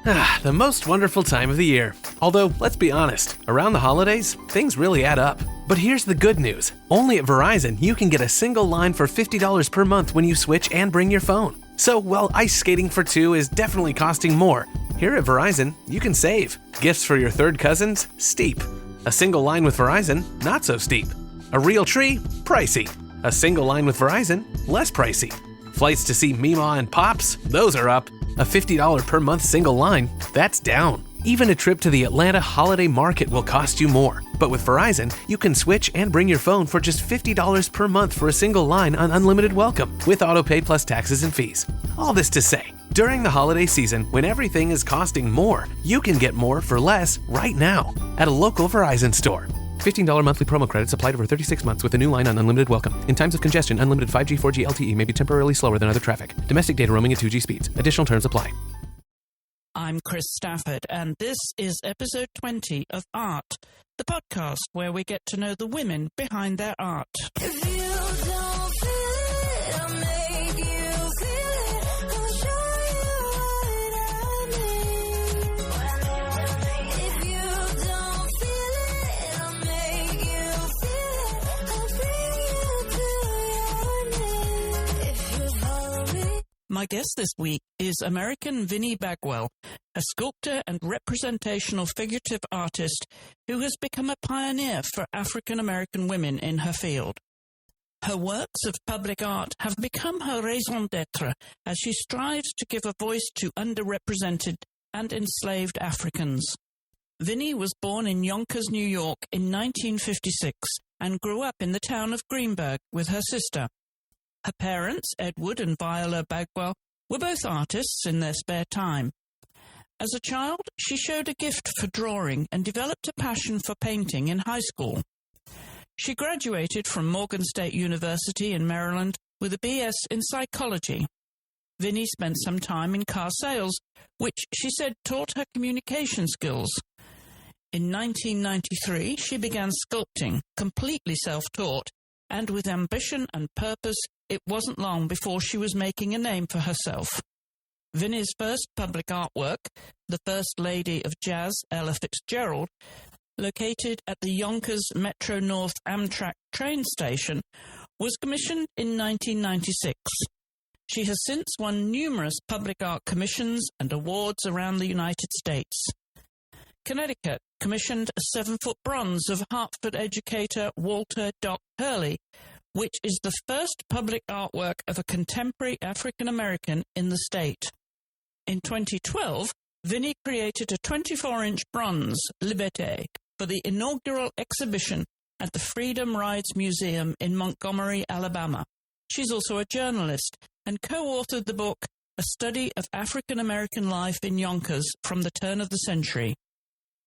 The most wonderful time of the year. Although, let's be honest, around the holidays, things really add up. But here's the good news. Only at Verizon, you can get a single line for $50 per month when you switch and bring your phone. So while ice skating for two is definitely costing more, here at Verizon, you can save. Gifts for your third cousins? Steep. A single line with Verizon? Not so steep. A real tree? Pricey. A single line with Verizon? Less pricey. Flights to see Mima and Pops? Those are up. A $50 per month single line? That's down. Even a trip to the Atlanta Holiday Market will cost you more. But with Verizon, you can switch and bring your phone for just $50 per month for a single line on unlimited welcome, with autopay plus taxes and fees. All this to say, during the holiday season, when everything is costing more, you can get more for less right now at a local Verizon store. $15 monthly promo credits applied over 36 months with a new line on unlimited welcome. In times of congestion, unlimited 5G, 4G LTE may be temporarily slower than other traffic. Domestic data roaming at 2G speeds. Additional terms apply. I'm Chris Stafford, and this is episode 20 of AART, the podcast where we get to know the women behind their art. If you don't feel it, I'll make you feel it. I'll show you what I mean. If you don't feel it, I'll make you feel it. I'll bring you to your knees. If you follow me. My guest this week is American Vinnie Bagwell, a sculptor and representational figurative artist who has become a pioneer for African American women in her field. Her works of public art have become her raison d'etre as she strives to give a voice to underrepresented and enslaved Africans. Vinnie was born in Yonkers, New York in 1956 and grew up in the town of Greenburgh with her sister. Her parents, Edward and Viola Bagwell, were both artists in their spare time. As a child, she showed a gift for drawing and developed a passion for painting in high school. She graduated from Morgan State University in Maryland with a BS in psychology. Vinnie spent some time in car sales, which she said taught her communication skills. In 1993, she began sculpting, completely self-taught, and with ambition and purpose, it wasn't long before she was making a name for herself. Vinnie's first public artwork, The First Lady of Jazz, Ella Fitzgerald, located at the Yonkers Metro-North Amtrak train station, was commissioned in 1996. She has since won numerous public art commissions and awards around the United States. Connecticut commissioned a 7-foot bronze of Hartford educator Walter Doc Hurley, which is the first public artwork of a contemporary African-American in the state. In 2012, Vinnie created a 24-inch bronze, Liberté, for the inaugural exhibition at the Freedom Rides Museum in Montgomery, Alabama. She's also a journalist and co-authored the book, A Study of African-American Life in Yonkers from the Turn of the Century.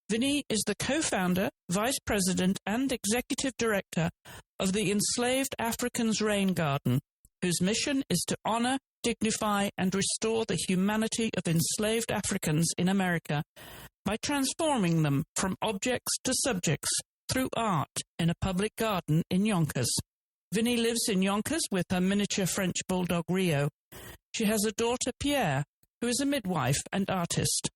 Vinnie is the co-founder, vice president, and executive director of the Enslaved Africans Rain Garden, whose mission is to honor, dignify, and restore the humanity of enslaved Africans in America by transforming them from objects to subjects through art in a public garden in Yonkers. Vinnie lives in Yonkers with her miniature French bulldog Rio. She has a daughter, Pierre, who is a midwife and artist.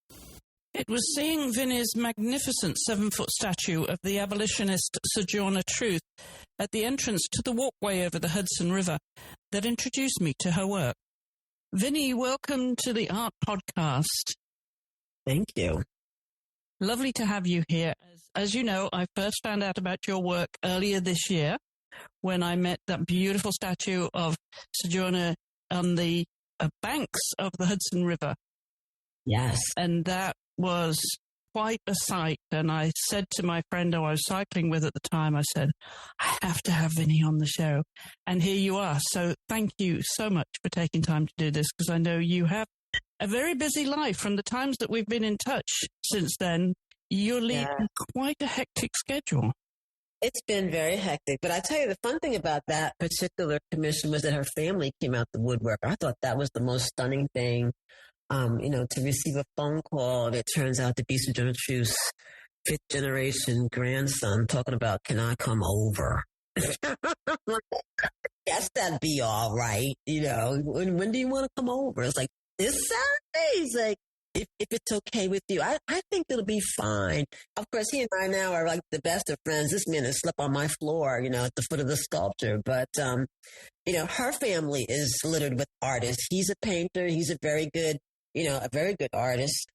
It was seeing Vinnie's magnificent 7-foot statue of the abolitionist Sojourner Truth at the entrance to the walkway over the Hudson River that introduced me to her work. Vinnie, welcome to the AART Podcast. Thank you. Lovely to have you here. As you know, I first found out about your work earlier this year when I met that beautiful statue of Sojourner on the banks of the Hudson River. Yes. And that was quite a sight. And I said to my friend who I was cycling with at the time, I said, I have to have Vinnie on the show. And here you are. So thank you so much for taking time to do this, because I know you have a very busy life. From the times that we've been in touch since then, you're leading quite a hectic schedule. It's been very hectic. But I tell you, the fun thing about that particular commission was that her family came out the woodwork. I thought that was the most stunning thing. To receive a phone call that turns out to be Sojourner Truth's 5th generation grandson talking about, can I come over? Yes, that'd be all right. When do you want to come over? It's like, this Saturday. He's like, if if it's okay with you. I think it'll be fine. Of course, he and I now are like the best of friends. This man has slept on my floor, at the foot of the sculpture. But, her family is littered with artists. He's a painter. He's a very good artist.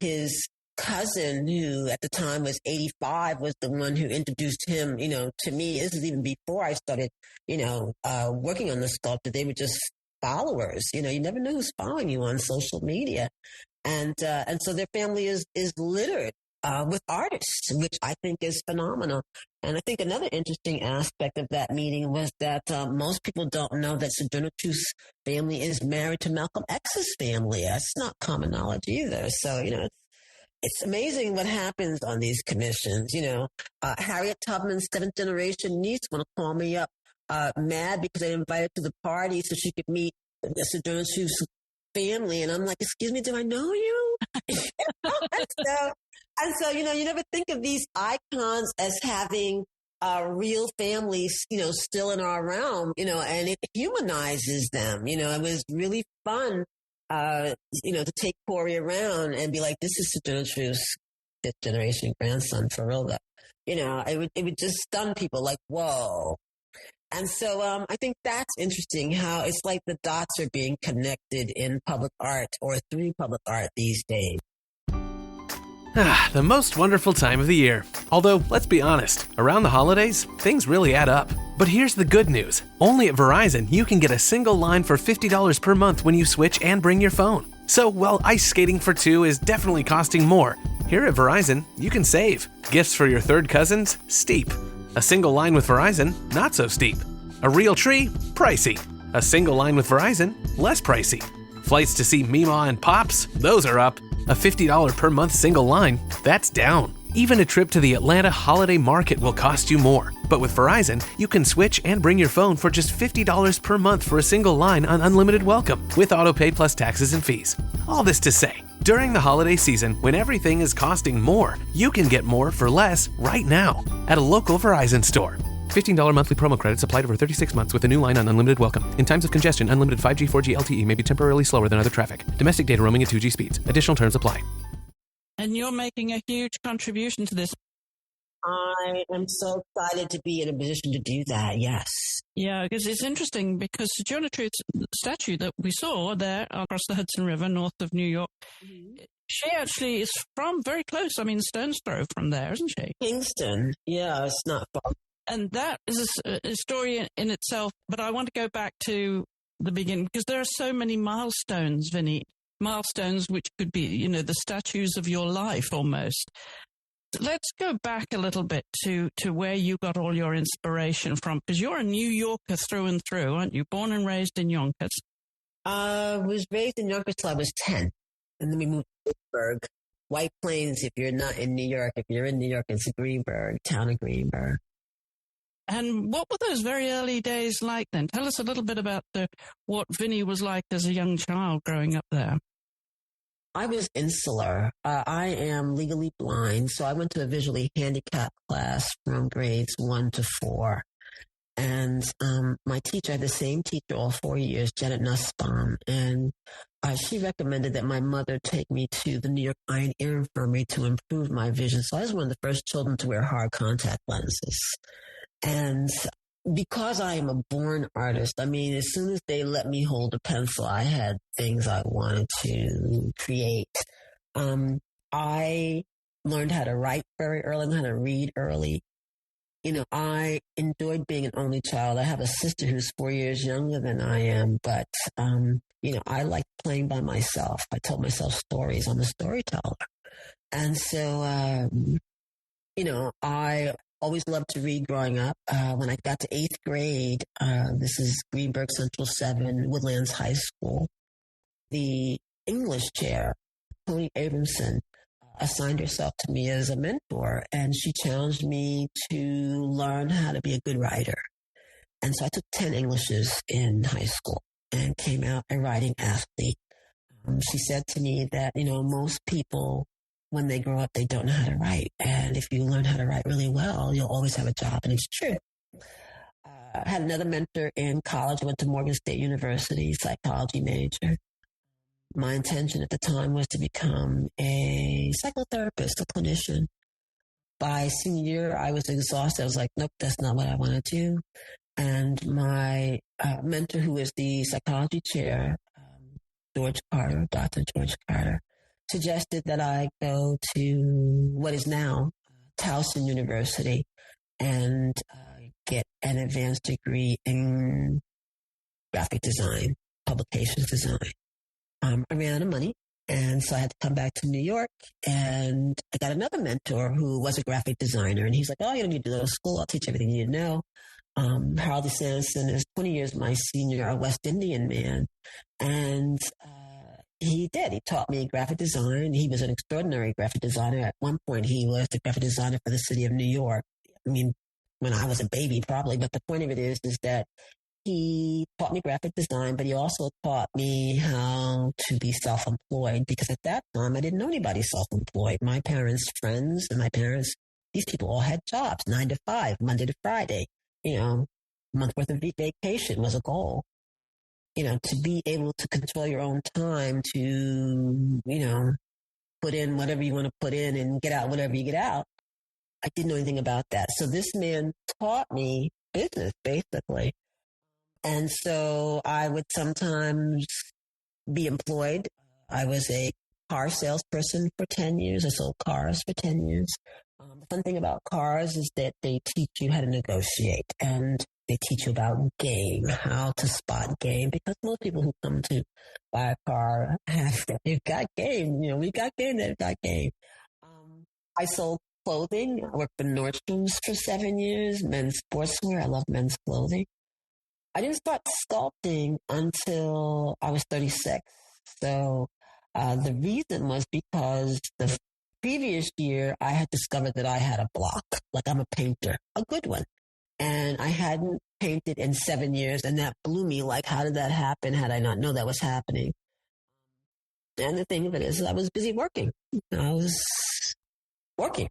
His cousin, who at the time was 85, was the one who introduced him, to me. This is even before I started, working on the sculpture. They were just followers. You never know who's following you on social media. And so their family is littered with artists, which I think is phenomenal. And I think another interesting aspect of that meeting was that most people don't know that Sojourner Truth's family is married to Malcolm X's family. That's not common knowledge either. So, it's amazing what happens on these commissions. Harriet Tubman's seventh generation niece want to call me up mad because I invited her to the party so she could meet the Sojourner Truth's family. And I'm like, excuse me, do I know you? And so, you never think of these icons as having real families, still in our realm, and it humanizes them. It was really fun, to take Corey around and be like, this is Sojourner Truth's fifth generation grandson for real. It would just stun people like, whoa. And so I think that's interesting how it's like the dots are being connected in public art or through public art these days. The most wonderful time of the year. Although, let's be honest, around the holidays, things really add up. But here's the good news. Only at Verizon, you can get a single line for $50 per month when you switch and bring your phone. So while ice skating for two is definitely costing more, here at Verizon, you can save. Gifts for your third cousins? Steep. A single line with Verizon? Not so steep. A real tree? Pricey. A single line with Verizon? Less pricey. Flights to see Meemaw and Pops? Those are up. A $50 per month single line? That's down. Even a trip to the Atlanta Holiday Market will cost you more. But with Verizon, you can switch and bring your phone for just $50 per month for a single line on unlimited welcome, with autopay plus taxes and fees. All this to say, during the holiday season, when everything is costing more, you can get more for less right now at a local Verizon store. $15 monthly promo credits applied over 36 months with a new line on unlimited welcome. In times of congestion, unlimited 5G, 4G LTE may be temporarily slower than other traffic. Domestic data roaming at 2G speeds. Additional terms apply. And you're making a huge contribution to this. I am so excited to be in a position to do that, yes. Yeah, because it's interesting because Sojourner Truth's statue that we saw there across the Hudson River, north of New York, she actually is from very close. I mean, stone's throw from there, isn't she? Kingston. Yeah, it's not far. And that is a story in itself. But I want to go back to the beginning because there are so many milestones, Vinnie. Milestones which could be, the statues of your life almost. Let's go back a little bit to where you got all your inspiration from, because you're a New Yorker through and through, aren't you? Born and raised in Yonkers. I was raised in Yonkers till I was 10. And then we moved to Pittsburgh. White Plains, if you're not in New York. If you're in New York, it's Greenburgh, town of Greenburgh. And what were those very early days like then? Tell us a little bit about what Vinnie was like as a young child growing up there. I was insular. I am legally blind, so I went to a visually handicapped class from grades 1 to 4. And my teacher, I had the same teacher all 4 years, Janet Nussbaum, and she recommended that my mother take me to the New York Eye and Ear Infirmary to improve my vision. So I was one of the first children to wear hard contact lenses. And because I am a born artist, I mean, as soon as they let me hold a pencil, I had things I wanted to create. I learned how to write very early, learned how to read early. I enjoyed being an only child. I have a sister who's 4 years younger than I am, but, I like playing by myself. I told myself stories. I'm a storyteller. And so, I always loved to read growing up. When I got to 8th grade, this is Greenburgh Central 7, Woodlands High School, the English chair, Tony Abramson, assigned herself to me as a mentor, and she challenged me to learn how to be a good writer. And so I took 10 Englishes in high school and came out a writing athlete. She said to me that, most people, when they grow up, they don't know how to write. And if you learn how to write really well, you'll always have a job. And it's true. I had another mentor in college. I went to Morgan State University, psychology major. My intention at the time was to become a psychotherapist, a clinician. By senior year, I was exhausted. I was like, nope, that's not what I want to do. And my mentor, who is the psychology chair, Dr. George Carter, suggested that I go to what is now Towson University and get an advanced degree in graphic design, publications design. I ran out of money, and so I had to come back to New York, and I got another mentor who was a graphic designer, and he's like, oh, you don't need to go to school. I'll teach everything you need to know. Harley Sanderson is 20 years my senior, a West Indian man, and he did. He taught me graphic design. He was an extraordinary graphic designer. At one point, he was the graphic designer for the city of New York. I mean, when I was a baby, probably, but the point of it is that he taught me graphic design, but he also taught me how to be self-employed, because at that time I didn't know anybody self-employed. My parents' friends and my parents, these people all had jobs, 9 to 5, Monday to Friday. You know, a month worth of vacation was a goal. You know, to be able to control your own time to, you know, put in whatever you want to put in and get out whatever you get out. I didn't know anything about that. So this man taught me business, basically. And so I would sometimes be employed. I was a car salesperson for 10 years. I sold cars for 10 years. The fun thing about cars is that they teach you how to negotiate, and they teach you about game, how to spot game, because most people who come to buy a car, they've got game. You know, we got game, they've got game. I sold clothing. I worked for Nordstrom's for 7 years, men's sportswear. I love men's clothing. I didn't start sculpting until I was 36. So the reason was because the previous year I had discovered that I had a block. Like, I'm a painter, a good one. And I hadn't painted in 7 years, and that blew me. Like, how did that happen? Had I not known that was happening? And the thing of it is, I was busy working. I was working,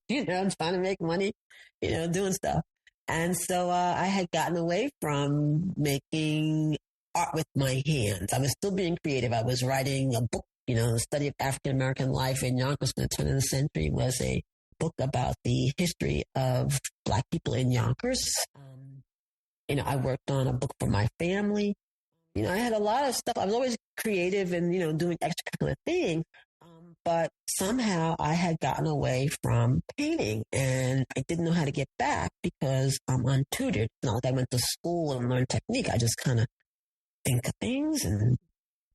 you know, trying to make money, you know, doing stuff. And so I had gotten away from making art with my hands. I was still being creative. I was writing a book, you know, the study of African American life in Yonkers in the turn of the century was a book about the history of Black people in Yonkers. You know, I worked on a book for my family. You know, I had a lot of stuff. I was always creative and, you know, doing extracurricular things. But somehow I had gotten away from painting, and I didn't know how to get back because I'm untutored. It's not like I went to school and learned technique. I just kind of think of things. And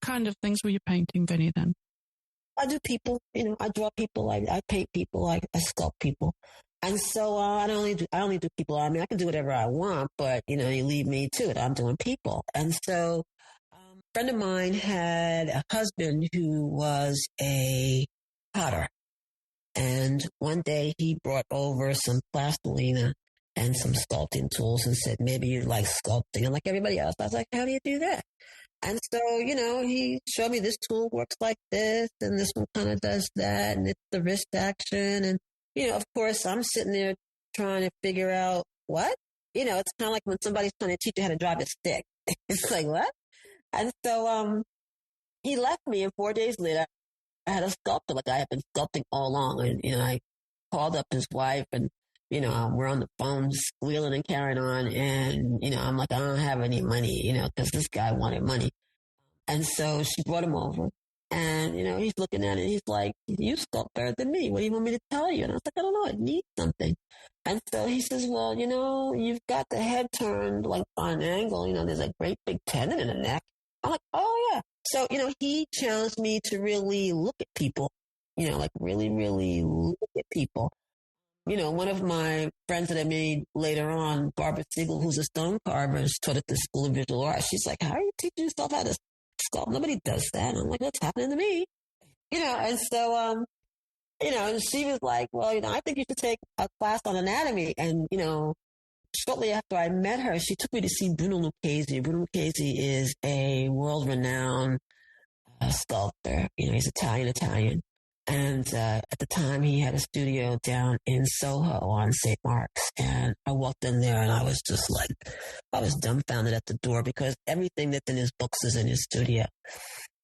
Kind of things were you painting, Vinnie, then? I do people, you know, I draw people, I paint people, I sculpt people. And so I only do people. I mean, I can do whatever I want, but, you know, you leave me to it. I'm doing people. And so a friend of mine had a husband who was a potter. And one day he brought over some plastilina and some sculpting tools and said, maybe you like sculpting. And like everybody else, I was like, how do you do that? And so, you know, he showed me this tool works like this, and this one kind of does that, and it's the wrist action. And, you know, of course, I'm sitting there trying to figure out what? You know, it's kind of like when somebody's trying to teach you how to drive a stick. It's like, what? And so he left me, and 4 days later, I had a sculptor. Like, I had been sculpting all along. And, you know, I called up his wife, and, you know, we're on the phone squealing and carrying on. And, you know, I'm like, I don't have any money, you know, because this guy wanted money. And so she brought him over. And, you know, he's looking at it. He's like, you sculpt better than me. What do you want me to tell you? And I was like, I don't know. It needs something. And so he says, well, you know, you've got the head turned like on an angle. You know, there's a great big tendon in the neck. I'm like, oh, yeah. So, you know, he challenged me to really look at people, you know, like really, really look at people. You know, one of my friends that I made later on, Barbara Siegel, who's a stone carver, taught at the School of Visual Arts. She's like, how are you teaching yourself how to sculpt? Nobody does that. And I'm like, what's happening to me? You know, and so, you know, and she was like, well, you know, I think you should take a class on anatomy. And, you know, shortly after I met her, she took me to see Bruno Lucchesi. Bruno Lucchesi is a world-renowned sculptor. You know, he's Italian. And at the time, he had a studio down in Soho on St. Mark's. And I walked in there, and I was just like, I was dumbfounded at the door because everything that's in his books is in his studio.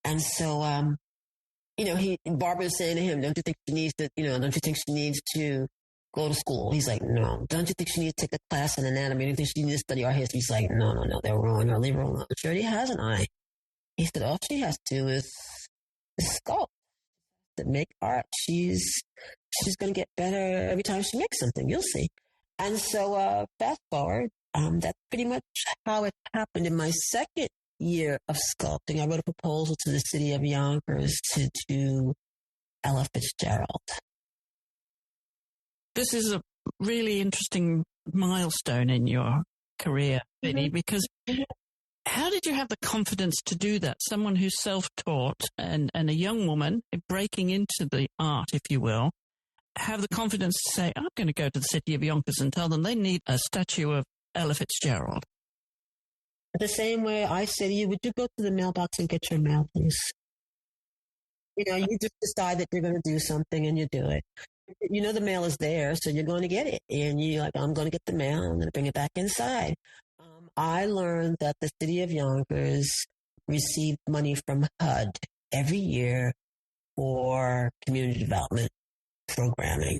And so, Barbara's saying to him, don't you think she needs to go to school? He's like, no. Don't you think she needs to take a class in anatomy? Don't you think she needs to study art history? He's like, no, they're wrong. I'll leave her alone. She already has an eye. He said, all she has to do is sculpt, to make art. She's going to get better every time she makes something. You'll see. And so fast forward, that's pretty much how it happened. In my second year of sculpting, I wrote a proposal to the city of Yonkers to do Ella Fitzgerald. This is a really interesting milestone in your career, Vinnie, because how did you have the confidence to do that? Someone who's self-taught and a young woman breaking into the art, if you will, have the confidence to say, I'm going to go to the city of Yonkers and tell them they need a statue of Ella Fitzgerald. The same way I say to you, would you go to the mailbox and get your mail, please? You just decide that you're going to do something and you do it. The mail is there, so you're going to get it. And you're like, I'm going to get the mail. I'm going to bring it back inside. I learned that the city of Yonkers received money from HUD every year for community development programming.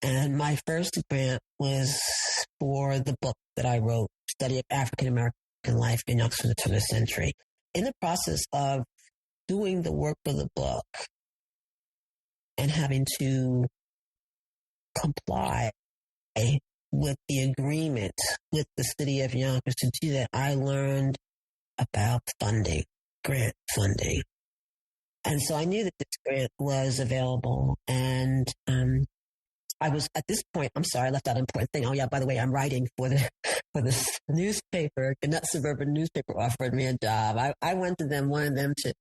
And my first grant was for the book that I wrote, Study of African American Life in Yonkers in the Turn of the Century. In the process of doing the work for the book and having to comply with the agreement with the city of Yonkers to do that, I learned about funding, grant funding. And so I knew that this grant was available. And I was at this point, I'm sorry, I left out an important thing. Oh yeah, by the way, I'm writing for the newspaper. The Nut Suburban newspaper offered me a job. I went to them, wanted them to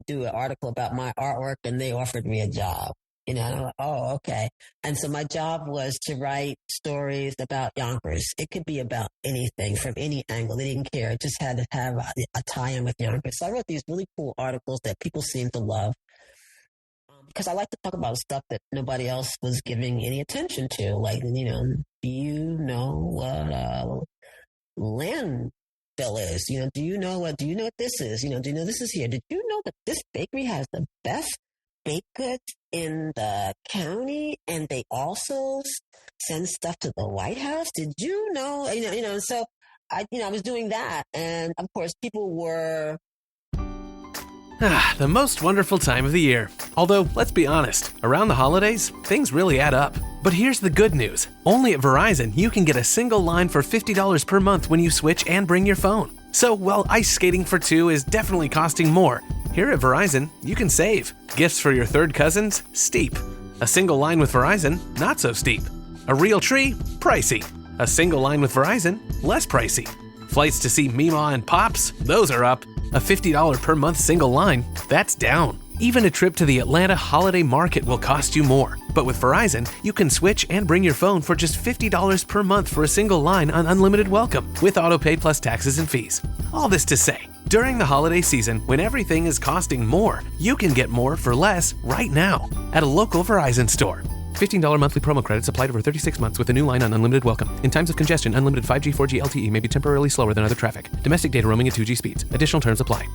do an article about my artwork, and they offered me a job. And I'm like, oh, okay. And so my job was to write stories about Yonkers. It could be about anything from any angle. They didn't care. It just had to have a tie-in with Yonkers. So I wrote these really cool articles that people seem to love. Because I like to talk about stuff that nobody else was giving any attention to. Like, do you know what landfill is? Do you know what this is? Do you know this is here? Did you know that this bakery has the best baked goods in the county, and they also send stuff to the White House? Did you know? So I was doing that, and of course, people were. The most wonderful time of the year. Although, let's be honest, around the holidays, things really add up. But here's the good news. Only at Verizon, you can get a single line for $50 per month when you switch and bring your phone. So, while ice skating for two is definitely costing more, here at Verizon, you can save. Gifts for your third cousins? Steep. A single line with Verizon? Not so steep. A real tree? Pricey. A single line with Verizon? Less pricey. Flights to see Mima and Pops? Those are up. A $50 per month single line? That's down. Even a trip to the Atlanta Holiday Market will cost you more. But with Verizon, you can switch and bring your phone for just $50 per month for a single line on unlimited welcome, with autopay plus taxes and fees. All this to say, during the holiday season, when everything is costing more, you can get more for less right now at a local Verizon store. $15 monthly promo credits applied over 36 months with a new line on unlimited welcome. In times of congestion, unlimited 5G, 4G LTE may be temporarily slower than other traffic. Domestic data roaming at 2G speeds. Additional terms apply.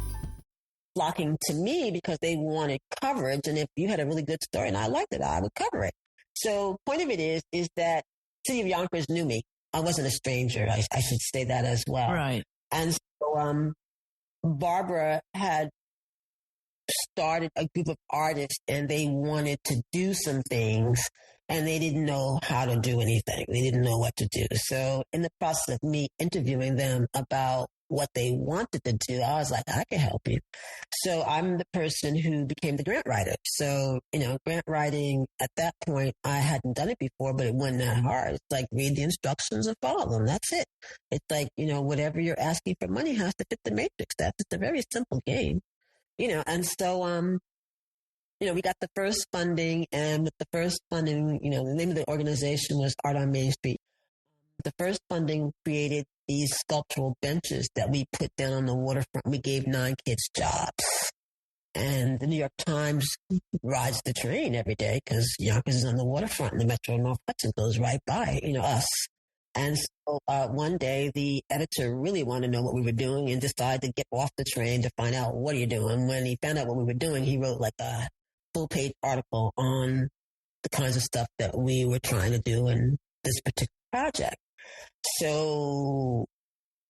Flocking to me because they wanted coverage, and if you had a really good story and I liked it, I would cover it. So point of it is that City of Yonkers knew me. I wasn't a stranger. I should say that as well. Right. And so Barbara had started a group of artists, and they wanted to do some things, and they didn't know how to do anything. They didn't know what to do. So in the process of me interviewing them about what they wanted to do, I was like, I can help you. So I'm the person who became the grant writer. So, grant writing at that point, I hadn't done it before, but it wasn't that hard. It's like read the instructions and follow them. That's it. It's like, whatever you're asking for money has to fit the matrix. That's just a very simple game. And so, we got the first funding, and with the first funding, the name of the organization was Art on Main Street. The first funding created these sculptural benches that we put down on the waterfront. We gave 9 kids jobs. And the New York Times rides the train every day because Yonkers is on the waterfront, and the Metro North Hudson goes right by, us. And so one day the editor really wanted to know what we were doing and decided to get off the train to find out, what are you doing? When he found out what we were doing, he wrote like a full-page article on the kinds of stuff that we were trying to do in this particular project. So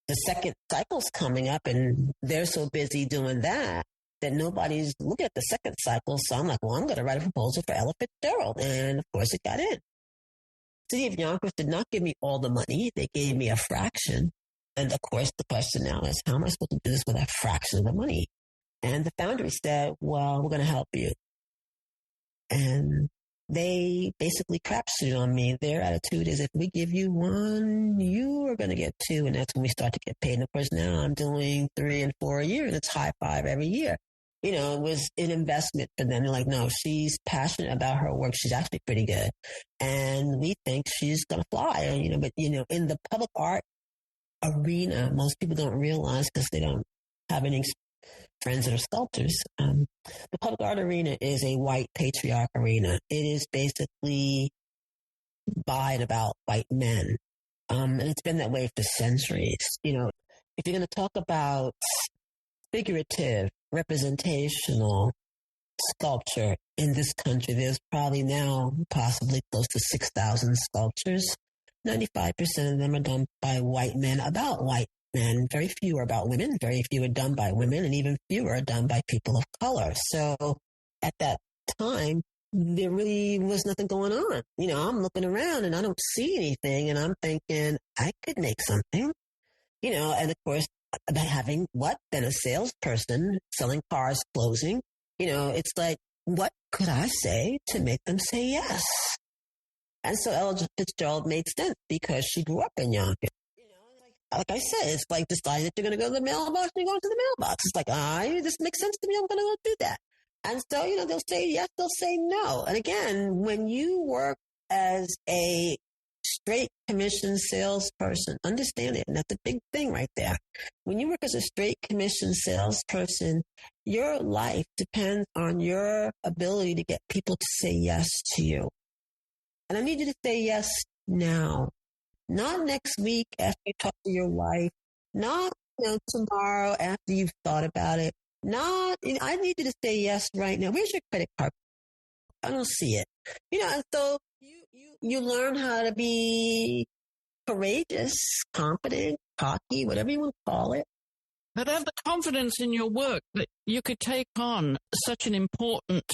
the second cycle's coming up and they're so busy doing that nobody's looking at the second cycle. So I'm like, well, I'm going to write a proposal for Ella Fitzgerald. And of course it got in. City of Yonkers did not give me all the money. They gave me a fraction. And of course the question now is, how am I supposed to do this with a fraction of the money? And the foundry said, well, we're going to help you. And they basically crapshooted on me. Their attitude is, if we give you one, you are going to get two. And that's when we start to get paid. And of course, now I'm doing 3 and 4 a year, and it's high five every year. You know, it was an investment for them. They're like, no, she's passionate about her work. She's actually pretty good. And we think she's going to fly. And, but, in the public art arena, most people don't realize, because they don't have any friends that are sculptors. The public art arena is a white patriarch arena. It is basically by and about white men. And it's been that way for centuries. If you're going to talk about figurative, representational sculpture in this country, there's probably now possibly close to 6,000 sculptures. 95% of them are done by white men, about white men. Very few are about women. Very few are done by women, and even fewer are done by people of color. So at that time, there really was nothing going on. I'm looking around and I don't see anything, and I'm thinking I could make something, and of course, about having been a salesperson selling cars, closing, it's like, what could I say to make them say yes? And so Ella Fitzgerald made sense because she grew up in Yonkers. Like I said, it's like deciding that you're going to go to the mailbox and you're going to the mailbox. It's like, this makes sense to me. I'm going to go do that. And so, they'll say yes, they'll say no. And again, when you work as a straight commission salesperson, understand it. And that's a big thing right there. When you work as a straight commission salesperson, your life depends on your ability to get people to say yes to you. And I need you to say yes now. Not next week after you talk to your wife. Not tomorrow after you've thought about it. I need you to say yes right now. Where's your credit card? I don't see it. And so you learn how to be courageous, confident, cocky, whatever you want to call it. But have the confidence in your work that you could take on such an important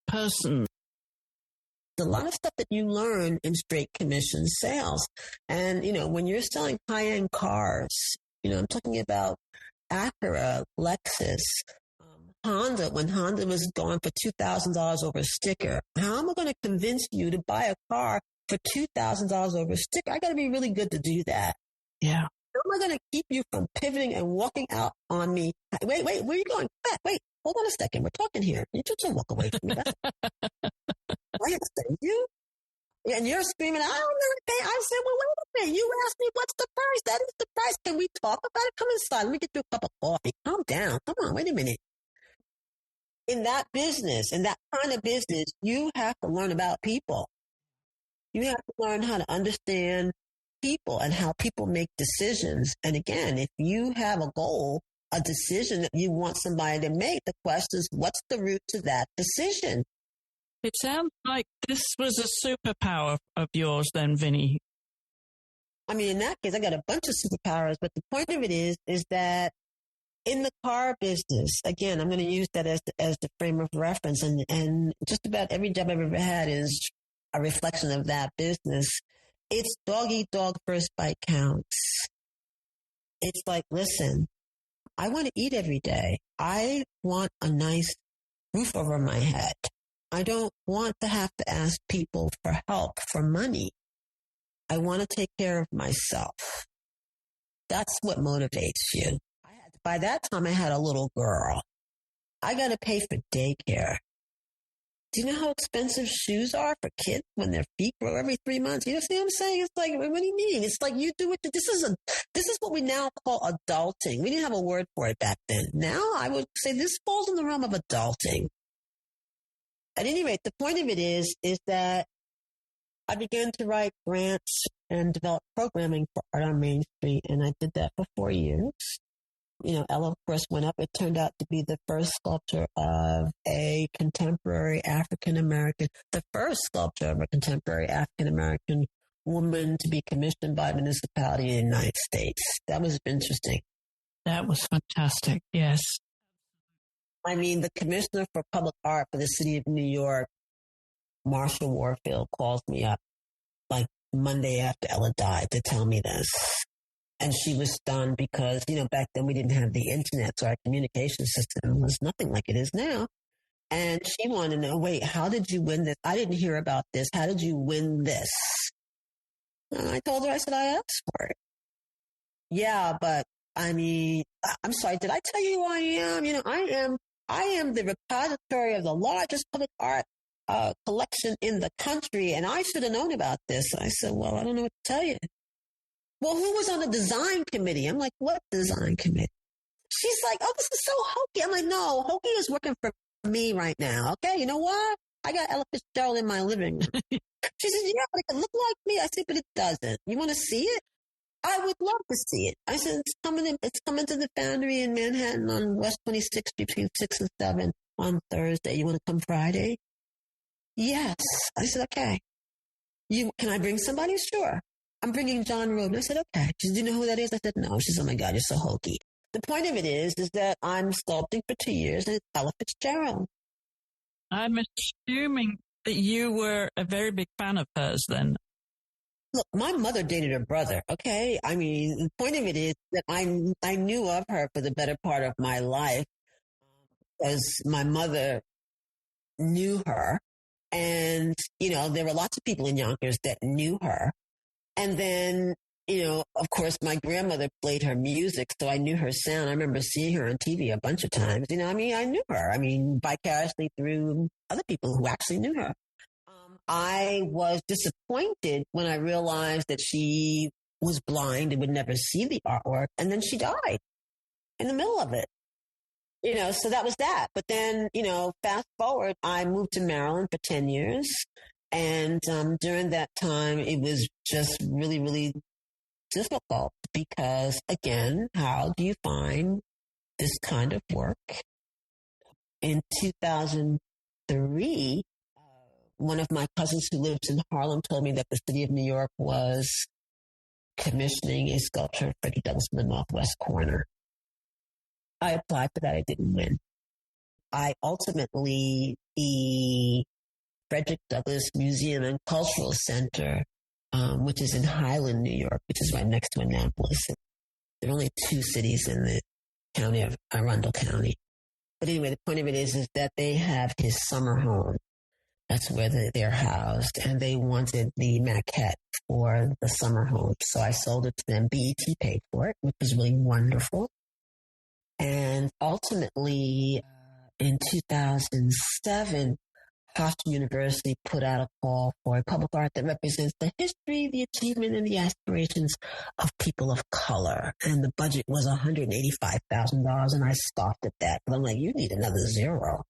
person. A lot of stuff that you learn in straight commission sales. And, when you're selling high-end cars, I'm talking about Acura, Lexus, Honda, when Honda was going for $2,000 over a sticker. How am I going to convince you to buy a car for $2,000 over a sticker? I got to be really good to do that. Yeah. How am I going to keep you from pivoting and walking out on me? Wait, where are you going? Wait, hold on a second. We're talking here. You just don't walk away from me. I understand you. And you're screaming, I don't know anything. I said, well, wait a minute. You asked me, what's the price? That is the price. Can we talk about it? Come inside. Let me get you a cup of coffee. Calm down. Come on, wait a minute. In that business, in that kind of business, you have to learn about people. You have to learn how to understand people and how people make decisions. And again, if you have a goal, a decision that you want somebody to make, the question is, what's the route to that decision? It sounds like this was a superpower of yours then, Vinnie. I mean, in that case, I got a bunch of superpowers, but the point of it is that in the car business, again, I'm going to use that as the frame of reference, and just about every job I've ever had is a reflection of that business. It's dog eat dog, first bite counts. It's like, listen, I want to eat every day. I want a nice roof over my head. I don't want to have to ask people for help, for money. I want to take care of myself. That's what motivates you. By that time, I had a little girl. I got to pay for daycare. Do you know how expensive shoes are for kids when their feet grow every 3 months? You know what I'm saying? It's like, what do you mean? It's like you do it. This is what we now call adulting. We didn't have a word for it back then. Now I would say this falls in the realm of adulting. At any rate, the point of it is that I began to write grants and develop programming for Art on Main Street, and I did that for 4 years. Ella, of course, went up. It turned out to be the first sculptor of a contemporary African-American, the first sculptor of a contemporary African-American woman to be commissioned by a municipality in the United States. That was interesting. That was fantastic. Yes. I mean, the commissioner for public art for the city of New York, Marshall Warfield, calls me up like Monday after Ella died to tell me this. And she was stunned because, back then we didn't have the internet, so our communication system was nothing like it is now. And she wanted to know, wait, how did you win this? I didn't hear about this. How did you win this? And I told her, I said, I asked for it. Yeah, but I mean, I'm sorry, did I tell you who I am? I am the repository of the largest public art collection in the country, and I should have known about this. I said, well, I don't know what to tell you. Well, who was on the design committee? I'm like, what design committee? She's like, oh, this is so hokey. I'm like, no, hokey is working for me right now. Okay, you know what? I got Ella Fitzgerald in my living room. She says, yeah, but it can look like me. I said, but it doesn't. You want to see it? I would love to see it. I said, it's coming to the Foundry in Manhattan on West 26th Street between 6 and 7 on Thursday. You want to come Friday? Yes. I said, okay. Can I bring somebody? Sure. I'm bringing John Roden. I said, okay. She said, do you know who that is? I said, no. She said, oh my God, you're so hokey. The point of it is that I'm sculpting for 2 years and it's Ella Fitzgerald. I'm assuming that you were a very big fan of hers then. Look, my mother dated her brother, okay? I mean, the point of it is that I knew of her for the better part of my life because my mother knew her. And, there were lots of people in Yonkers that knew her. And then, of course, my grandmother played her music, so I knew her sound. I remember seeing her on TV a bunch of times. I knew her. I mean, vicariously through other people who actually knew her. I was disappointed when I realized that she was blind and would never see the artwork. And then she died in the middle of it. So that was that. But then, fast forward, I moved to Maryland for 10 years. And during that time, it was just really, really difficult because, again, how do you find this kind of work? In 2003, one of my cousins who lives in Harlem told me that the city of New York was commissioning a sculpture of Frederick Douglass in the Northwest corner. I applied for that. I didn't win. I ultimately, the Frederick Douglass Museum and Cultural Center, which is in Highland, New York, which is right next to Annapolis. There are only 2 cities in the county of Arundel County. But anyway, the point of it is that they have his summer home. That's where they're housed. And they wanted the maquette for the summer home. So I sold it to them. BET paid for it, which was really wonderful. And ultimately, in 2007, Hofstra University put out a call for a public art that represents the history, the achievement, and the aspirations of people of color. And the budget was $185,000. And I scoffed at that. But I'm like, you need another zero.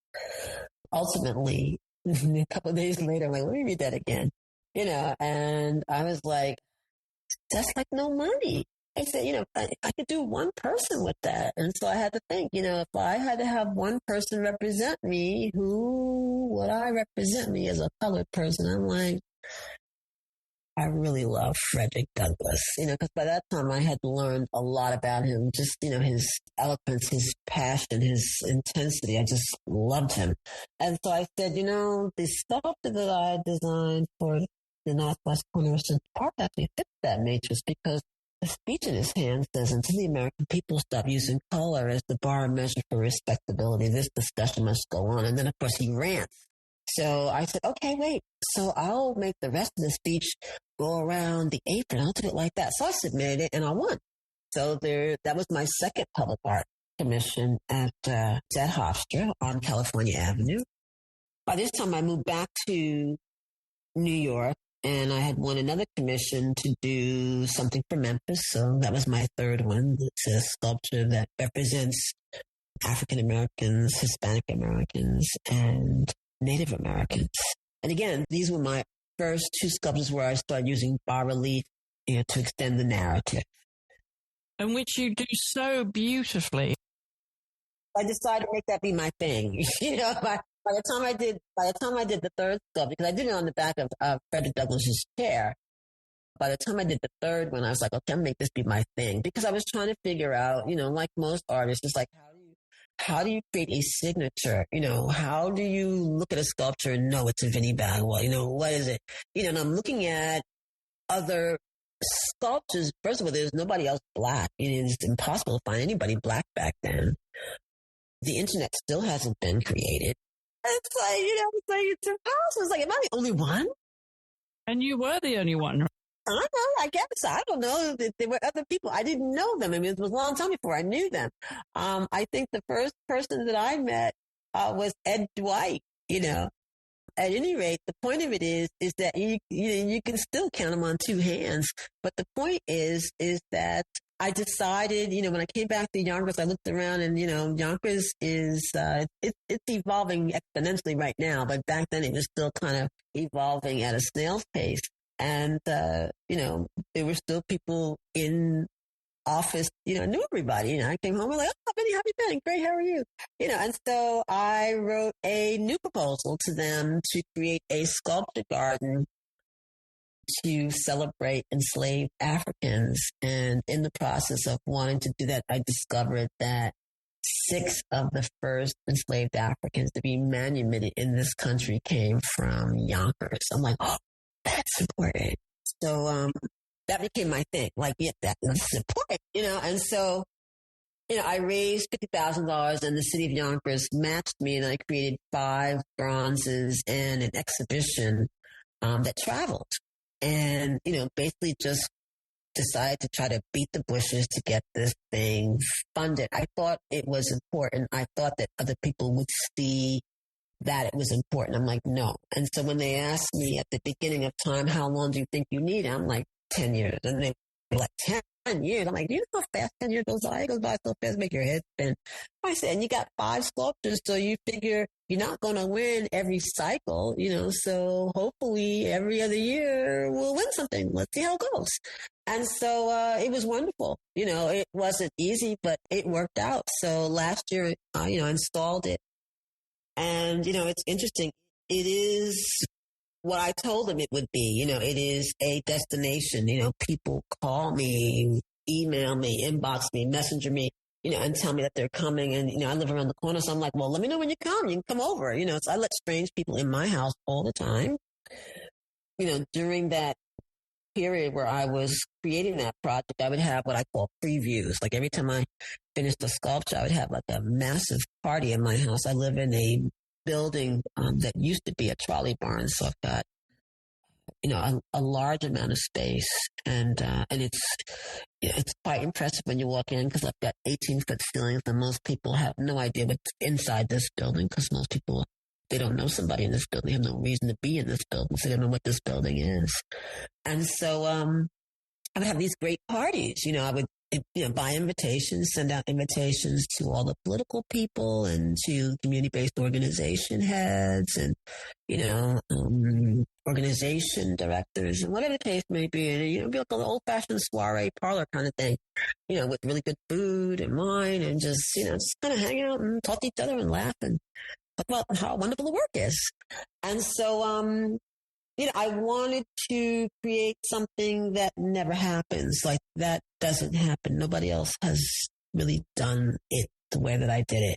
Ultimately, a couple of days later, I'm like, let me read that again. And I was like, that's like no money. I said, I could do one person with that. And so I had to think, if I had to have one person represent me, who would I represent me as a colored person? I'm like, I really love Frederick Douglass, because by that time I had learned a lot about him, just, his eloquence, his passion, his intensity. I just loved him. And so I said, the sculpture that I designed for the Northwest corner of Central Park actually fits that matrix because the speech in his hand says, until the American people stop using color as the bar measure for respectability, this discussion must go on. And then, of course, he rants. So I said, okay, wait. So I'll make the rest of the speech go around the apron. I'll do it like that. So I submitted it and I won. So that was my second public art commission at Hofstra on California Avenue. By this time I moved back to New York and I had won another commission to do something for Memphis. So that was my third one. It's a sculpture that represents African Americans, Hispanic Americans, and Native Americans. And again, these were my first 2 sculptures where I started using bas-relief, to extend the narrative. And which you do so beautifully. I decided to make that be my thing. By the time I did the third sculpture, because I did it on the back of Frederick Douglass's chair. By the time I did the third one, I was like, okay, I'm gonna make this be my thing, because I was trying to figure out, like most artists, it's like, how do you create a signature? How do you look at a sculpture and know it's a Vinnie Bagwell? What is it? And I'm looking at other sculptures. First of all, there's nobody else black. It's impossible to find anybody black back then. The internet still hasn't been created. It's like, it's impossible. It's like, am I the only one? And you were the only one. I don't know. I guess. I don't know. There were other people. I didn't know them. I mean, it was a long time before I knew them. I think the first person that I met was Ed Dwight, At any rate, the point of it is that you can still count them on 2 hands. But the point is that I decided, when I came back to Yonkers, I looked around and, Yonkers is, it's evolving exponentially right now, but back then it was still kind of evolving at a snail's pace. And, there were still people in office, I knew everybody, I came home, I'm like, oh, Vinnie, how have you been? Great, how are you? And so I wrote a new proposal to them to create a sculpture garden to celebrate enslaved Africans. And in the process of wanting to do that, I discovered that 6 of the first enslaved Africans to be manumitted in this country came from Yonkers. I'm like, oh, that's important. So that became my thing. Like, yeah, that's important, And so, I raised $50,000 and the city of Yonkers matched me, and I created 5 bronzes and an exhibition that traveled. And, basically just decided to try to beat the bushes to get this thing funded. I thought it was important. I thought that other people would see that it was important. I'm like, no. And so when they asked me at the beginning of time, how long do you think you need? I'm like, 10 years. And they were like, 10 years. I'm like, do you know how fast 10 years goes by? It goes by so fast, make your head spin. I said, and you got 5 sculptures, so you figure you're not going to win every cycle, so hopefully every other year we'll win something. Let's see how it goes. And so it was wonderful. It wasn't easy, but it worked out. So last year, I installed it. And, it's interesting. It is what I told them it would be. It is a destination. People call me, email me, inbox me, messenger me, and tell me that they're coming. And, I live around the corner. So I'm like, well, let me know when you come. You can come over. So I let strange people in my house all the time. During that period where I was creating that project, I would have what I call previews. Like every time I finished a sculpture, I would have like a massive party in my house. I live in a building that used to be a trolley barn, so I've got a large amount of space, and it's quite impressive when you walk in, because I've got 18-foot ceilings, and most people have no idea what's inside this building, because most people, they don't know somebody in this building, they have no reason to be in this building, so they don't know what this building is. And so I would have these great parties. I would buy invitations, send out invitations to all the political people and to community-based organization heads and, organization directors and whatever the case may be. And, it'd be like an old-fashioned soiree parlor kind of thing, with really good food and wine and just kind of hang out and talk to each other and laugh and talk about how wonderful the work is. And so, I wanted to create something that never happens. Like, that doesn't happen. Nobody else has really done it the way that I did it.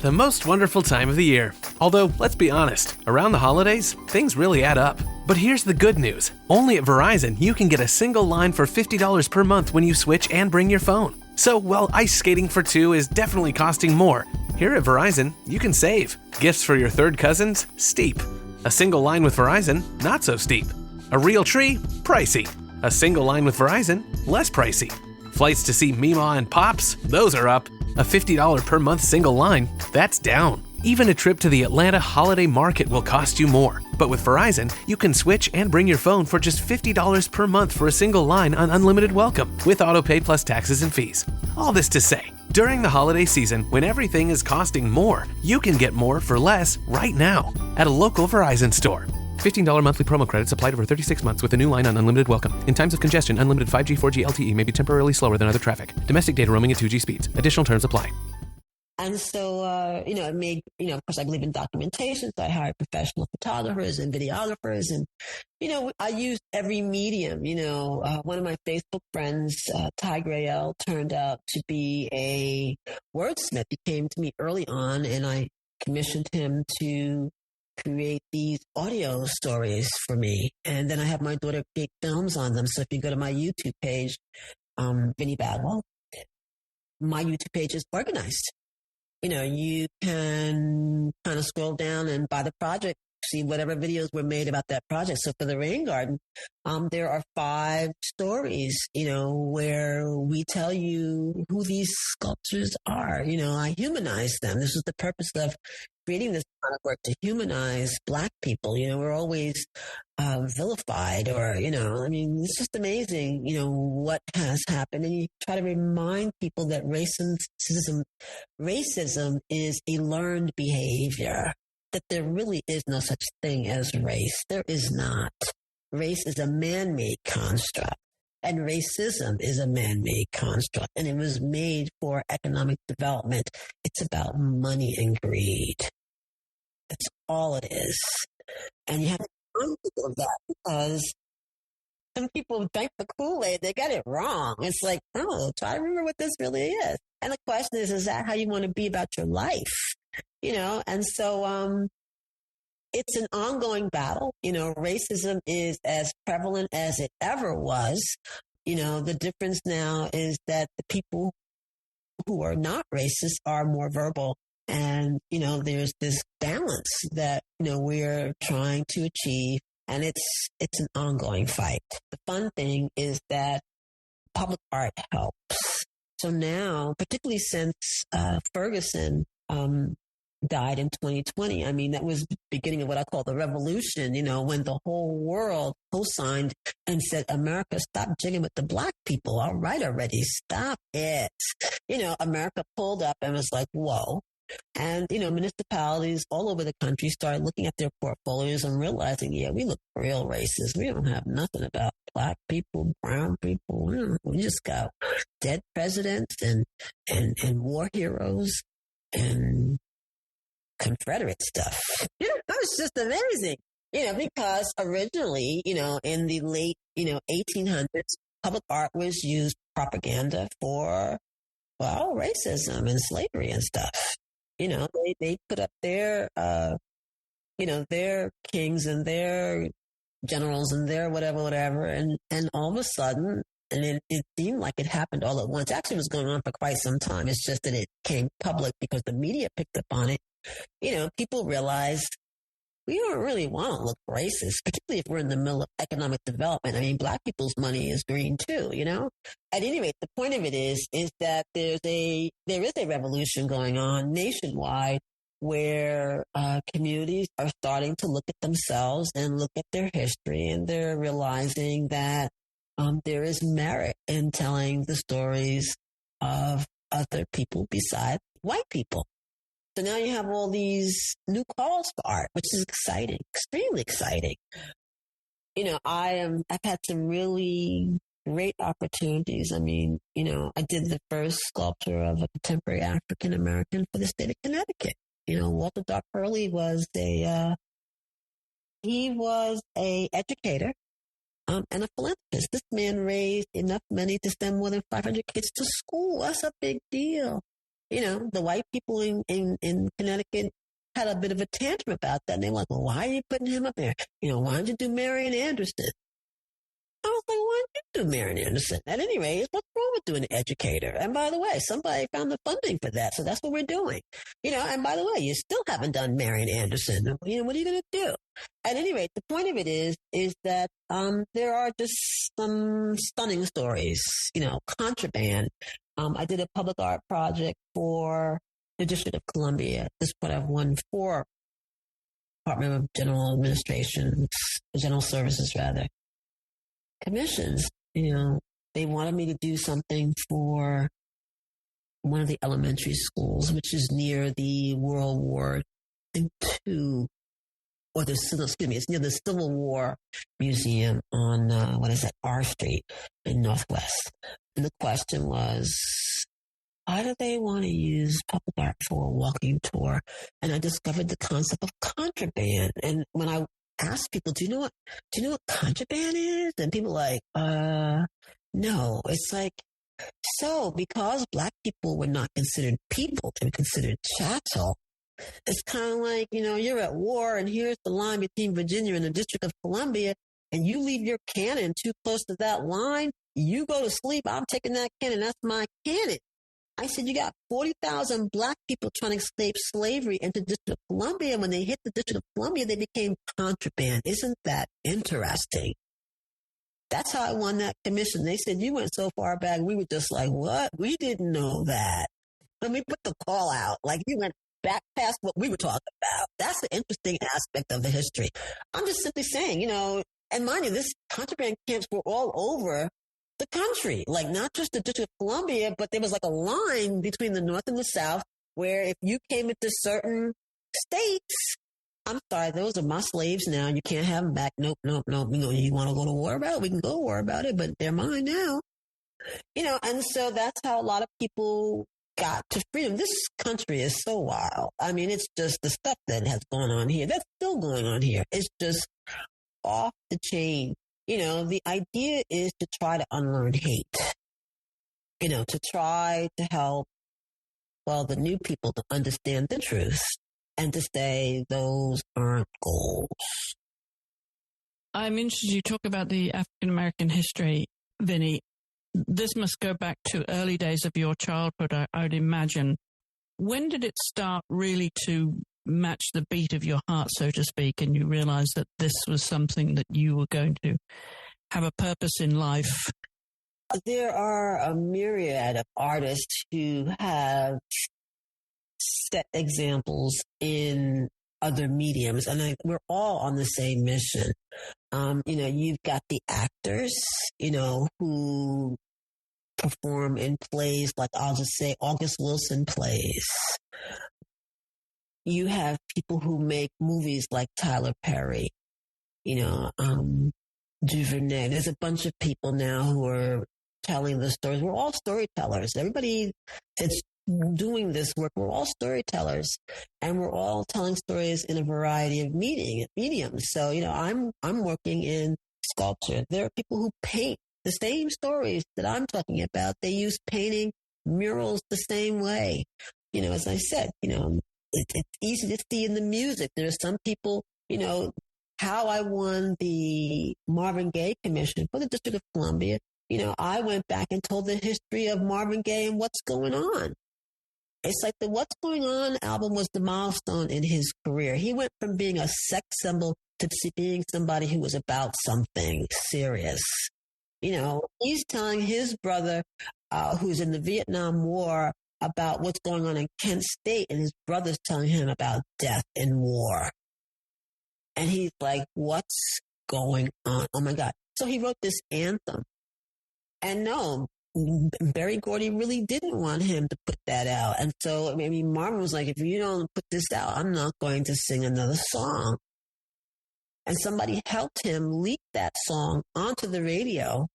The most wonderful time of the year. Although, let's be honest, around the holidays, things really add up. But here's the good news. Only at Verizon, you can get a single line for $50 per month when you switch and bring your phone. So, while ice skating for 2 is definitely costing more, here at Verizon, you can save. Gifts for your third cousins? Steep. A single line with Verizon? Not so steep. A real tree? Pricey. A single line with Verizon? Less pricey. Flights to see Mima and Pops? Those are up. A $50 per month single line? That's down. Even a trip to the Atlanta holiday market will cost you more. But with Verizon, you can switch and bring your phone for just $50 per month for a single line on unlimited welcome, with autopay plus taxes and fees. All this to say, during the holiday season, when everything is costing more, you can get more for less right now at a local Verizon store. $15 monthly promo credits applied over 36 months with a new line on unlimited welcome. In times of congestion, unlimited 5G, 4G LTE may be temporarily slower than other traffic. Domestic data roaming at 2G speeds. Additional terms apply. And so, it made, of course, I believe in documentation. So I hired professional photographers and videographers. And, I used every medium. One of my Facebook friends, Ty Grael, turned out to be a wordsmith. He came to me early on, and I commissioned him to create these audio stories for me. And then I have my daughter create films on them. So if you go to my YouTube page, Vinnie Bagwell, my YouTube page is organized. You can kind of scroll down and by the project, see whatever videos were made about that project. So for the Rain Garden, there are 5 stories, where we tell you who these sculptors are. I humanize them. This is the purpose of creating this kind of work, to humanize Black people. We're always vilified or, it's just amazing, what has happened. And you try to remind people that racism is a learned behavior, that there really is no such thing as race. There is not. Race is a man-made construct, and racism is a man-made construct, and it was made for economic development. It's about money and greed. That's all it is. And you have to remind people of that, because some people drank the Kool-Aid, they got it wrong. It's like, try to remember what this really is. And the question is that how you want to be about your life? And so it's an ongoing battle. Racism is as prevalent as it ever was. The difference now is that the people who are not racist are more verbal. And, there's this balance that, we're trying to achieve. And it's an ongoing fight. The fun thing is that public art helps. So now, particularly since Ferguson died in 2020, that was the beginning of what I call the revolution, when the whole world co-signed and said, America, stop jigging with the Black people. All right already, stop it. America pulled up and was like, whoa. And, municipalities all over the country started looking at their portfolios and realizing, we look real racist. We don't have nothing about Black people, brown people. We just got dead presidents and war heroes and Confederate stuff. That was just amazing, because originally, in the late, 1800s, public art was used propaganda for, racism and slavery and stuff. They put up their, their kings and their generals and their whatever. And all of a sudden, and it seemed like it happened all at once. Actually, it was going on for quite some time. It's just that it came public because the media picked up on it. People realized we don't really want to look racist, particularly if we're in the middle of economic development. Black people's money is green too, At any rate, the point of it is that there is a revolution going on nationwide where communities are starting to look at themselves and look at their history, and they're realizing that there is merit in telling the stories of other people besides white people. So now you have all these new calls for art, which is exciting, extremely exciting. I've had some really great opportunities. I did the first sculpture of a contemporary African American for the state of Connecticut. Walter Doc Hurley was a educator and a philanthropist. This man raised enough money to send more than 500 kids to school. That's a big deal. The white people in Connecticut had a bit of a tantrum about that. And they were like, well, why are you putting him up there? Why don't you do Marian Anderson? I was like, why don't you do Marian Anderson? At any rate, what's wrong with doing an educator? And by the way, somebody found the funding for that. So that's what we're doing. And by the way, you still haven't done Marian Anderson. What are you going to do? At any rate, the point of it is that there are just some stunning stories, contraband. I did a public art project for the District of Columbia. At this point, I've won 4 Department of General Services, commissions. They wanted me to do something for one of the elementary schools, which is near the World War II it's near the Civil War Museum on, R Street in Northwest. And the question was, why do they want to use public art for a walking tour? And I discovered the concept of contraband. And when I asked people, do you know what contraband is? And people were like, no. It's like, so because Black people were not considered people, they were considered chattel. It's kind of like, you're at war and here's the line between Virginia and the District of Columbia, and you leave your cannon too close to that line, you go to sleep, I'm taking that cannon, that's my cannon. I said, you got 40,000 Black people trying to escape slavery into the District of Columbia. When they hit the District of Columbia, they became contraband. Isn't that interesting? That's how I won that commission. They said, you went so far back. We were just like, what? We didn't know that. Let me put the call out. Like, you went back past what we were talking about. That's the interesting aspect of the history. I'm just simply saying, and mind you, this contraband camps were all over the country, like not just the District of Columbia, but there was like a line between the North and the South where if you came into certain states, I'm sorry, those are my slaves now. You can't have them back. Nope. You want to go to war about it? We can go to war about it, but they're mine now. And so that's how a lot of people got to freedom. This country is so wild. I mean, it's just the stuff that has gone on here. That's still going on here. It's just off the chain. The idea is to try to unlearn hate, to try to help, the new people to understand the truth and to say those aren't goals. I'm interested, you talk about the African-American history, Vinnie. This must go back to early days of your childhood, I would imagine. When did it start really to match the beat of your heart, so to speak, and you realized that this was something that you were going to have a purpose in life? There are a myriad of artists who have set examples in other mediums, and we're all on the same mission. You've got the actors, who perform in plays like, I'll just say, August Wilson plays. You have people who make movies like Tyler Perry, Duvernay. There's a bunch of people now who are telling the stories. We're all storytellers. Everybody that's doing this work, we're all storytellers, and we're all telling stories in a variety of mediums. So, I'm working in sculpture. There are people who paint the same stories that I'm talking about. They use painting, murals the same way. As I said, it's easy to see in the music. There are some people, how I won the Marvin Gaye Commission for the District of Columbia. I went back and told the history of Marvin Gaye and what's going on. It's like the What's Going On album was the milestone in his career. He went from being a sex symbol to being somebody who was about something serious. He's telling his brother, who's in the Vietnam War, about what's going on in Kent State, and his brother's telling him about death and war. And he's like, what's going on? Oh my God. So he wrote this anthem. And no, Berry Gordy really didn't want him to put that out. And so, Marvin was like, if you don't put this out, I'm not going to sing another song. And somebody helped him leak that song onto the radio.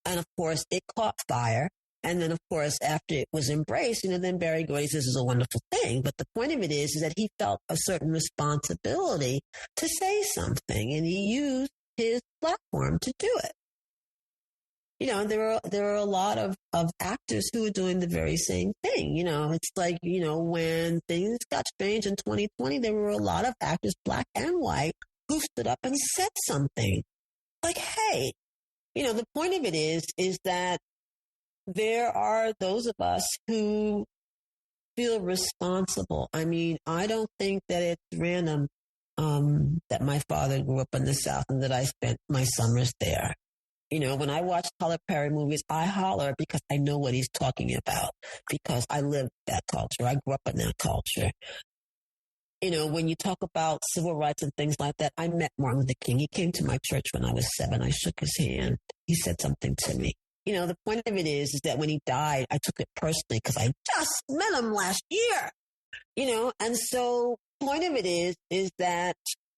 And of course, it caught fire. And then, of course, after it was embraced, then Berry Gordy says it's a wonderful thing. But the point of it is that he felt a certain responsibility to say something, and he used his platform to do it. There are a lot of actors who are doing the very same thing. It's like, when things got strange in 2020, there were a lot of actors, Black and white, who stood up and said something. Like, hey, the point of it is that there are those of us who feel responsible. I don't think that it's random that my father grew up in the South and that I spent my summers there. When I watch Tyler Perry movies, I holler because I know what he's talking about, because I lived that culture. I grew up in that culture. When you talk about civil rights and things like that, I met Martin Luther King. He came to my church when I was 7. I shook his hand. He said something to me. The point of it is that when he died, I took it personally because I just met him last year, and so point of it is that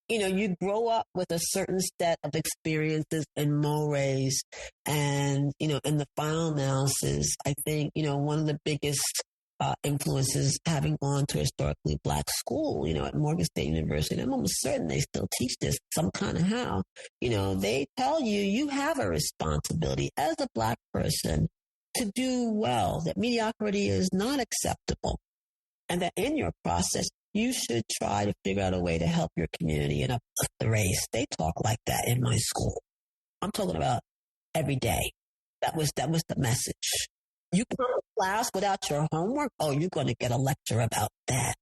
you grow up with a certain set of experiences and mores. And, in the final analysis, I think, one of the biggest influences having gone to a historically Black school, at Morgan State University, and I'm almost certain they still teach this some kind of how, they tell you have a responsibility as a Black person to do well, that mediocrity is not acceptable, and that in your process, you should try to figure out a way to help your community and uplift the race. They talk like that in my school. I'm talking about every day. That was the message. You come to class without your homework, oh, you're going to get a lecture about that.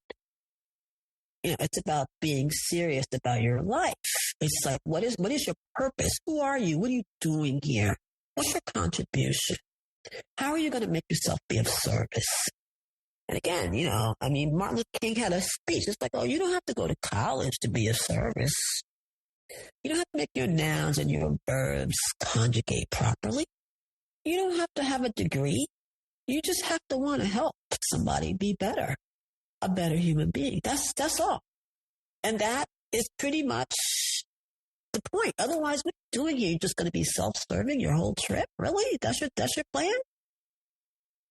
It's about being serious about your life. It's like, what is your purpose? Who are you? What are you doing here? What's your contribution? How are you going to make yourself be of service? And again, Martin Luther King had a speech. It's like, oh, you don't have to go to college to be of service. You don't have to make your nouns and your verbs conjugate properly. You don't have to have a degree. You just have to want to help somebody be better, a better human being. That's all. And that is pretty much the point. Otherwise, what are you doing here? You're just going to be self-serving your whole trip? Really? That's your plan?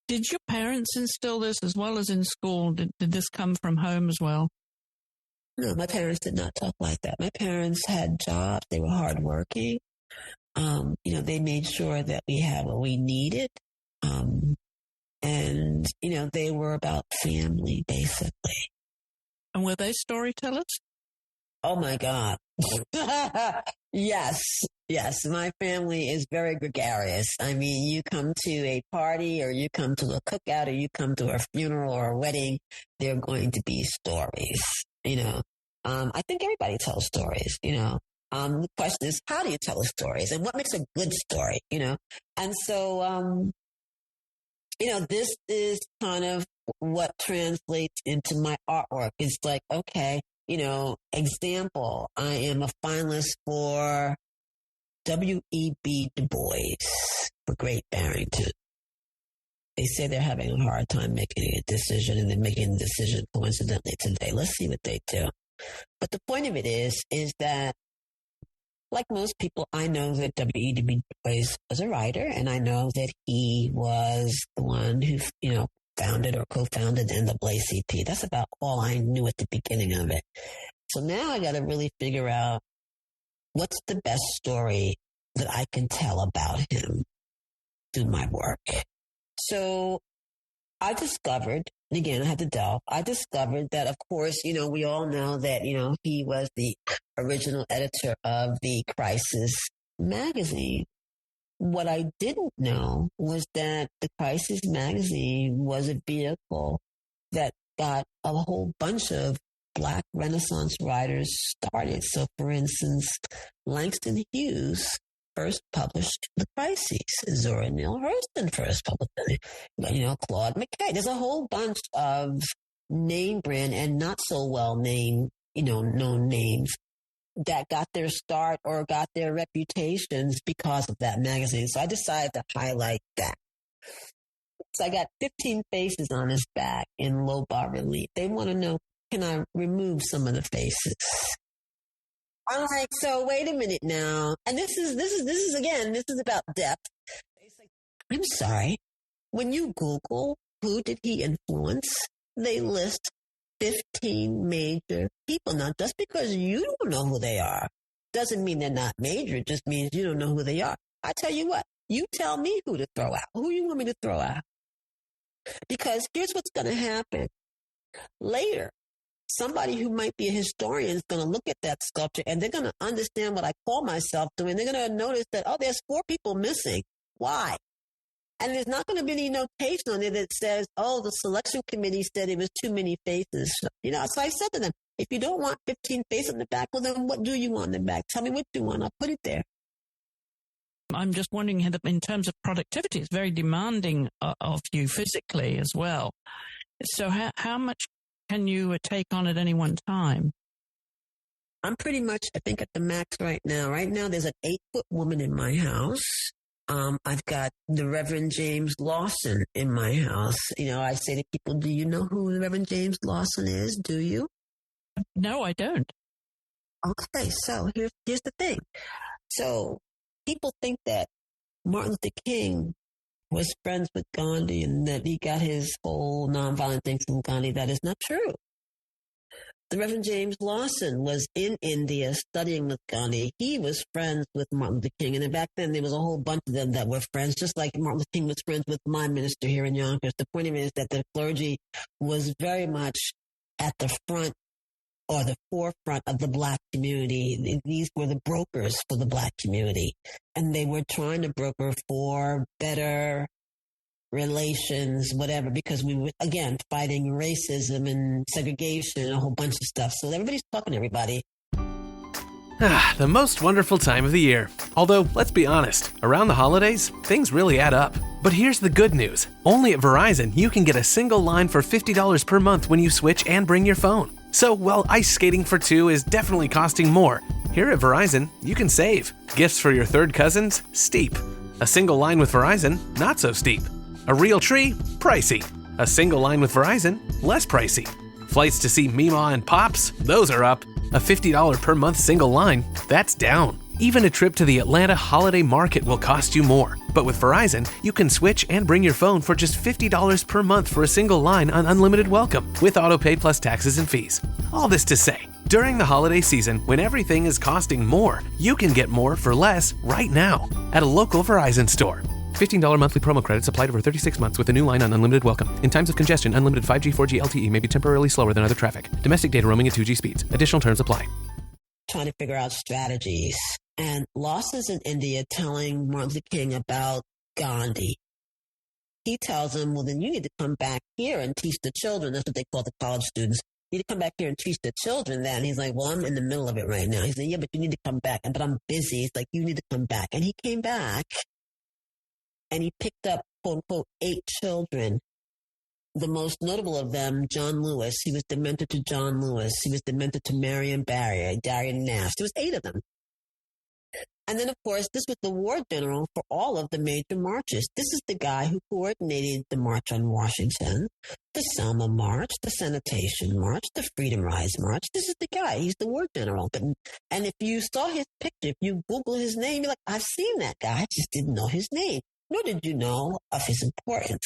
Did your parents instill this as well as in school? Did this come from home as well? No, my parents did not talk like that. My parents had jobs. They were hardworking. They made sure that we had what we needed. And they were about family, basically. And were they storytellers? Oh, my God. Yes. My family is very gregarious. I mean, you come to a party or you come to a cookout or you come to a funeral or a wedding, there are going to be stories, I think everybody tells stories, the question is, how do you tell stories and what makes a good story, And so, this is kind of what translates into my artwork. It's like, okay, example, I am a finalist for W.E.B. Du Bois for Great Barrington. They say they're having a hard time making a decision, and they're making a decision coincidentally today. Let's see what they do. But the point of it is that, like most people, I know that W.E.B. Du Bois was a writer, and I know that he was the one who, founded or co-founded the NAACP. That's about all I knew at the beginning of it. So now I got to really figure out what's the best story that I can tell about him through my work. So I discovered, and again, I had to delve, I discovered that, of course, we all know that, he was the original editor of the Crisis magazine. What I didn't know was that the Crisis magazine was a vehicle that got a whole bunch of Black Renaissance writers started. So, for instance, Langston Hughes first published The Crises. Zora Neale Hurston first published it. Claude McKay. There's a whole bunch of name brand and not so well named, known names that got their start or got their reputations because of that magazine. So I decided to highlight that. So I got 15 faces on his back in low bar relief. They want to know, can I remove some of the faces? I'm like, so wait a minute now. And this is about depth. I'm sorry. When you Google who did he influence, they list 15 major people. Now, just because you don't know who they are doesn't mean they're not major. It just means you don't know who they are. I tell you what, you tell me who to throw out. Who you want me to throw out? Because here's what's going to happen. Later, somebody who might be a historian is going to look at that sculpture and they're going to understand what I call myself doing. They're going to notice that, oh, there's 4 people missing. Why? And there's not going to be any notation on there that says, oh, the selection committee said it was too many faces. So I said to them, if you don't want 15 faces on the back, well, then what do you want on the back? Tell me what you want. I'll put it there. I'm just wondering, in terms of productivity, it's very demanding of you physically as well. So how much can you take on at any one time? I'm pretty much, I think, at the max right now. Right now, there's an 8-foot woman in my house. I've got the Reverend James Lawson in my house. I say to people, do you know who the Reverend James Lawson is? Do you? No, I don't. Okay, so here's the thing. So people think that Martin Luther King was friends with Gandhi and that he got his whole nonviolent thing from Gandhi. That is not true. The Reverend James Lawson was in India studying with Gandhi. He was friends with Martin Luther King. And then back then, there was a whole bunch of them that were friends, just like Martin Luther King was friends with my minister here in Yonkers. The point of it is that the clergy was very much at the front or the forefront of the Black community. These were the brokers for the Black community. And they were trying to broker for better relations, whatever, because we were, again, fighting racism and segregation and a whole bunch of stuff. So everybody's talking to everybody. The most wonderful time of the year. Although, let's be honest, around the holidays, things really add up. But here's the good news. Only at Verizon, you can get a single line for $50 per month when you switch and bring your phone. So, while ice skating for two is definitely costing more, here at Verizon, you can save. Gifts for your third cousins? Steep. A single line with Verizon? Not so steep. A real tree? Pricey. A single line with Verizon? Less pricey. Flights to see Mima and Pops? Those are up. A $50 per month single line? That's down. Even a trip to the Atlanta Holiday Market will cost you more. But with Verizon, you can switch and bring your phone for just $50 per month for a single line on unlimited welcome, with autopay plus taxes and fees. All this to say, during the holiday season, when everything is costing more, you can get more for less right now at a local Verizon store. $15 monthly promo credits applied over 36 months with a new line on unlimited welcome. In times of congestion, unlimited 5G, 4G LTE may be temporarily slower than other traffic. Domestic data roaming at 2G speeds. Additional terms apply. Trying to figure out strategies. And Lawson's in India telling Martin Luther King about Gandhi. He tells him, well, then you need to come back here and teach the children. That's what they call the college students. You need to come back here and teach the children that. And he's like, well, I'm in the middle of it right now. He said, yeah, but you need to come back. But I'm busy. He's like, you need to come back. And he came back. And he picked up, quote unquote, 8 children. The most notable of them, John Lewis. He was the mentor to John Lewis. He was the mentor to Marion Barry, Darian Nash. There was 8 of them. And then, of course, this was the war general for all of the major marches. This is the guy who coordinated the March on Washington, the Selma March, the Sanitation March, the Freedom Rise March. This is the guy. He's the war general. And if you saw his picture, if you Google his name, you're like, I've seen that guy. I just didn't know his name. Nor did you know of his importance.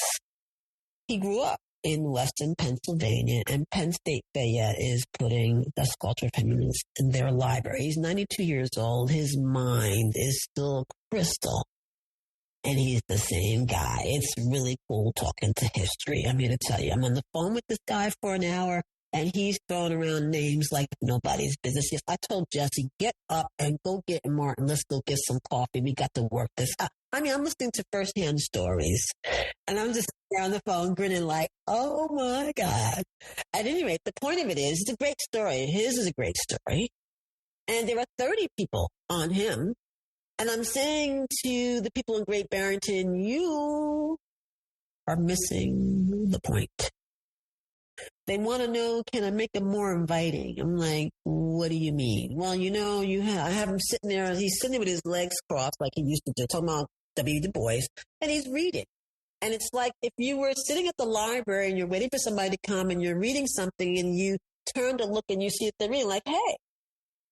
He grew up in Western Pennsylvania, and Penn State Fayette is putting the Sculptor of Him in their library. He's 92 years old. His mind is still crystal, and he's the same guy. It's really cool talking to history. I'm here to tell you, I'm on the phone with this guy for an hour, and he's throwing around names like nobody's business. Yes, I told Jesse, get up and go get Martin. Let's go get some coffee. We got to work this out. I mean, I'm listening to firsthand stories, and I'm just on the phone grinning like, oh, my God. At any rate, the point of it is, it's a great story. His is a great story. And there are 30 people on him. And I'm saying to the people in Great Barrington, you are missing the point. They want to know, can I make him more inviting? I'm like, what do you mean? Well, I have him sitting there. He's sitting there with his legs crossed like he used to do, talking about W. Du Bois, and he's reading. And it's like if you were sitting at the library and you're waiting for somebody to come and you're reading something and you turn to look and you see if they're reading, like, hey.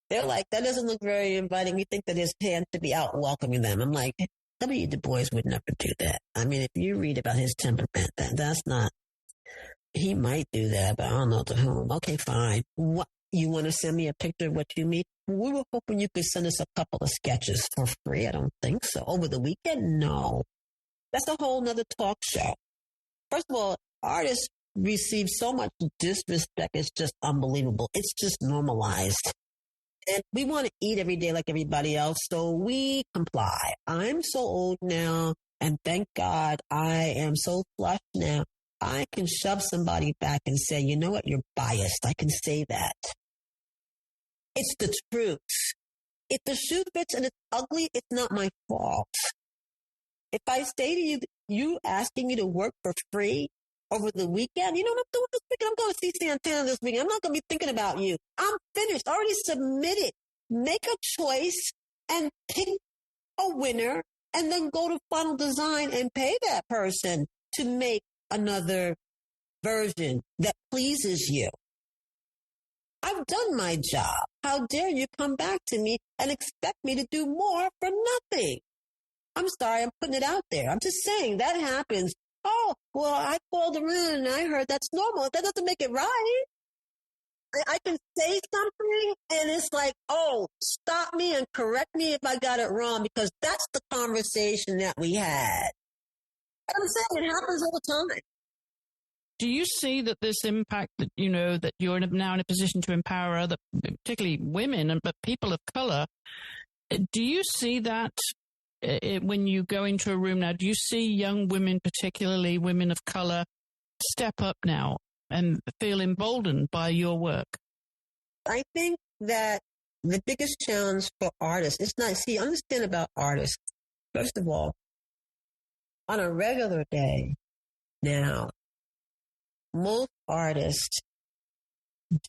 They're like, that doesn't look very inviting. We think that his hand to be out welcoming them. I'm like, W. Du Bois would never do that. I mean, if you read about his temperament, that's not, he might do that, but I don't know to whom. Okay, fine. What, you want to send me a picture of what you mean? We were hoping you could send us a couple of sketches for free. I don't think so. Over the weekend? No. That's a whole nother talk show. First of all, artists receive so much disrespect. It's just unbelievable. It's just normalized. And we want to eat every day like everybody else, so we comply. I'm so old now, and thank God I am so flush now. I can shove somebody back and say, you know what, you're biased. I can say that. It's the truth. If the shoe fits and it's ugly, it's not my fault. If I say to you, you asking me to work for free over the weekend, you know what I'm doing this weekend? I'm going to see Santana this weekend. I'm not going to be thinking about you. I'm finished. Already submitted. Make a choice and pick a winner and then go to Final Design and pay that person to make another version that pleases you. I've done my job. How dare you come back to me and expect me to do more for nothing? I'm sorry, I'm putting it out there. I'm just saying that happens. Oh, well, I called around and I heard that's normal. That doesn't make it right. I can say something and it's like, oh, stop me and correct me if I got it wrong, because that's the conversation that we had. And I'm saying it happens all the time. Do you see that this impact that, you know, that you're now in a position to empower other, particularly women, but people of color, do you see that when you go into a room now? Do you see young women, particularly women of color, step up now and feel emboldened by your work? I think that the biggest challenge for artists, it's not, see, understand about artists. First of all, on a regular day now, most artists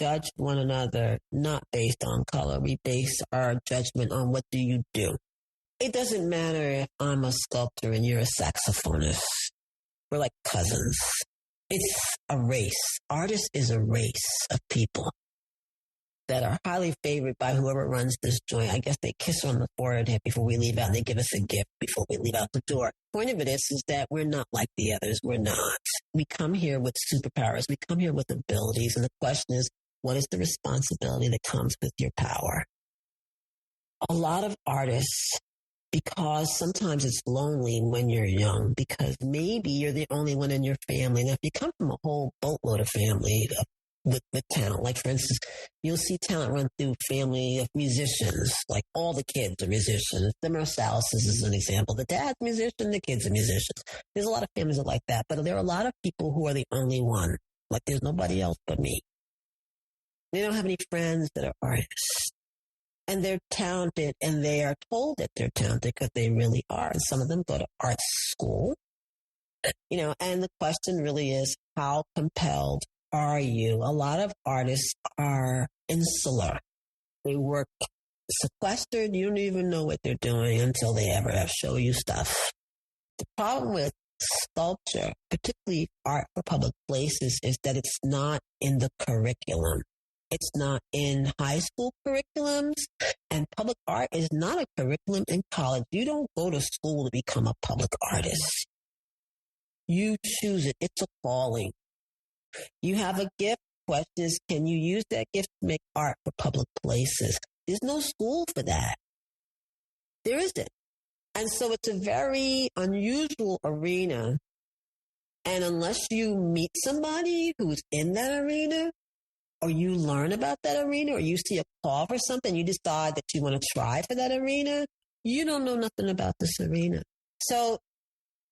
judge one another not based on color. We base our judgment on what do you do. It doesn't matter if I'm a sculptor and you're a saxophonist. We're like cousins. It's a race. Artist is a race of people that are highly favored by whoever runs this joint. I guess they kiss on the forehead before we leave out. They give us a gift before we leave out the door. Point of it is that we're not like the others. We're not. We come here with superpowers. We come here with abilities. And the question is, what is the responsibility that comes with your power? A lot of artists, because sometimes it's lonely when you're young, because maybe you're the only one in your family. Now, if you come from a whole boatload of family with talent, like for instance, you'll see talent run through family of musicians, like all the kids are musicians. The Marsalises is an example. The dad's a musician, the kids are musicians. There's a lot of families that are like that, but there are a lot of people who are the only one. Like there's nobody else but me. They don't have any friends that are artists. And they're talented, and they are told that they're talented because they really are. And some of them go to art school, you know, and the question really is, how compelled are you? A lot of artists are insular. They work sequestered. You don't even know what they're doing until they ever show you stuff. The problem with sculpture, particularly art for public places, is that it's not in the curriculum. It's not in high school curriculums, and public art is not a curriculum in college. You don't go to school to become a public artist. You choose it. It's a calling. You have a gift. Question is, can you use that gift to make art for public places? There's no school for that. There isn't. And so it's a very unusual arena. And unless you meet somebody who's in that arena, or you learn about that arena, or you see a call for something, you decide that you want to try for that arena, you don't know nothing about this arena. So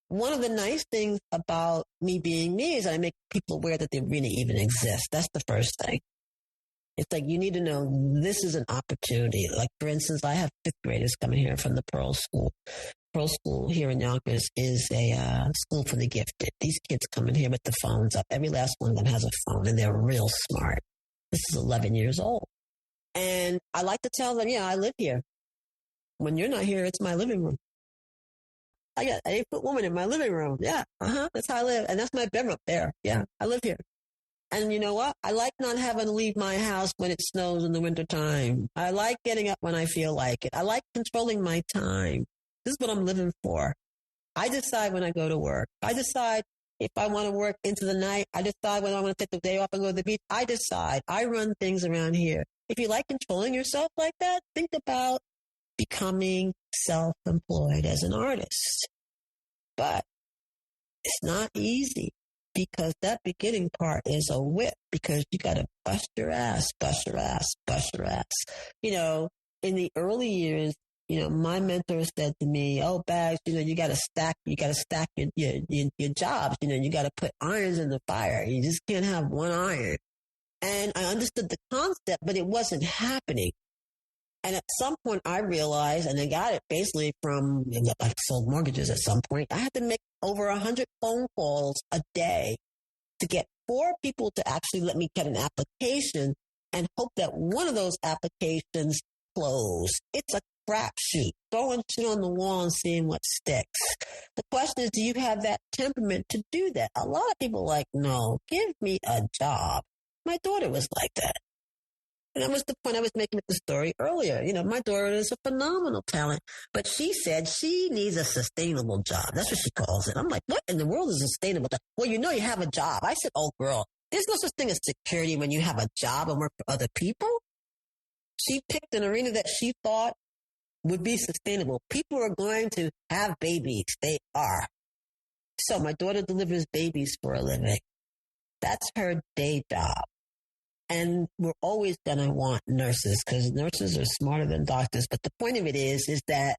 one of the nice things about me being me is I make people aware that the arena even exists. That's the first thing. It's like, you need to know this is an opportunity. Like, for instance, I have fifth graders coming here from the Pearl School. Pearl School here in Yonkers is a school for the gifted. These kids come in here with the phones up. Every last one of them has a phone, and they're real smart. This is 11 years old. And I like to tell them, yeah, I live here. When you're not here, it's my living room. I got an 8-foot woman in my living room. Yeah, that's how I live. And that's my bedroom up there. Yeah, I live here. And you know what? I like not having to leave my house when it snows in the wintertime. I like getting up when I feel like it. I like controlling my time. This is what I'm living for. I decide when I go to work. I decide if I want to work into the night. I decide when I want to take the day off and go to the beach. I decide. I run things around here. If you like controlling yourself like that, think about becoming self-employed as an artist. But it's not easy, because that beginning part is a whip, because you got to bust your ass. You know, in the early years, you know, my mentor said to me, oh, Bags, you know, you got to stack your jobs. You know, you got to put irons in the fire. You just can't have one iron. And I understood the concept, but it wasn't happening. And at some point I realized, and I got it basically from, I sold mortgages at some point. I had to make over 100 phone calls a day to get 4 people to actually let me get an application, and hope that one of those applications closed. It's a crapshoot, throwing shit on the wall and seeing what sticks. The question is, do you have that temperament to do that? A lot of people are like, no, give me a job. My daughter was like that. And that was the point I was making with the story earlier. My daughter is a phenomenal talent, but she said she needs a sustainable job. That's what she calls it. I'm like, what in the world is a sustainable job? Well, you have a job. I said, oh, girl, there's no such thing as security when you have a job and work for other people. She picked an arena that she thought would be sustainable. People are going to have babies. They are. So my daughter delivers babies for a living. That's her day job. And we're always going to want nurses because nurses are smarter than doctors. But the point of it is that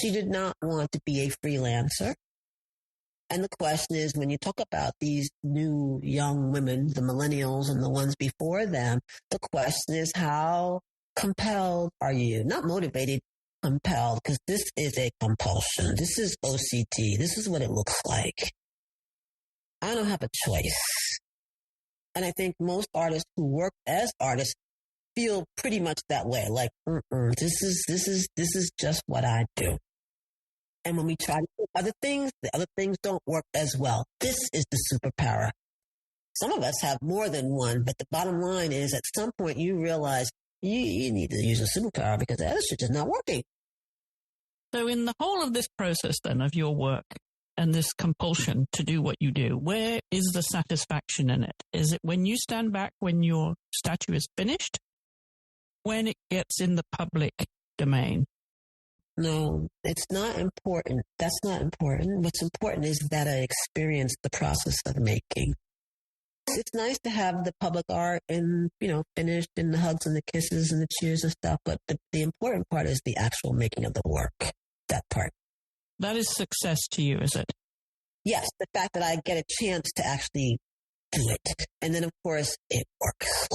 she did not want to be a freelancer. And the question is, when you talk about these new young women, the millennials and the ones before them, the question is, how compelled are you? Not motivated, compelled, because this is a compulsion. This is OCT. This is what it looks like. I don't have a choice. And I think most artists who work as artists feel pretty much that way. Like, this is just what I do. And when we try to do other things, the other things don't work as well. This is the superpower. Some of us have more than one, but the bottom line is at some point you realize you need to use a superpower because the other shit is not working. So in the whole of this process then of your work and this compulsion to do what you do, where is the satisfaction in it? Is it when you stand back when your statue is finished? When it gets in the public domain? No, it's not important. That's not important. What's important is that I experience the process of making. It's nice to have the public art and, finished and the hugs and the kisses and the cheers and stuff. But the important part is the actual making of the work. That part. That is success to you, is it? Yes, the fact that I get a chance to actually do it. And then, of course, it works.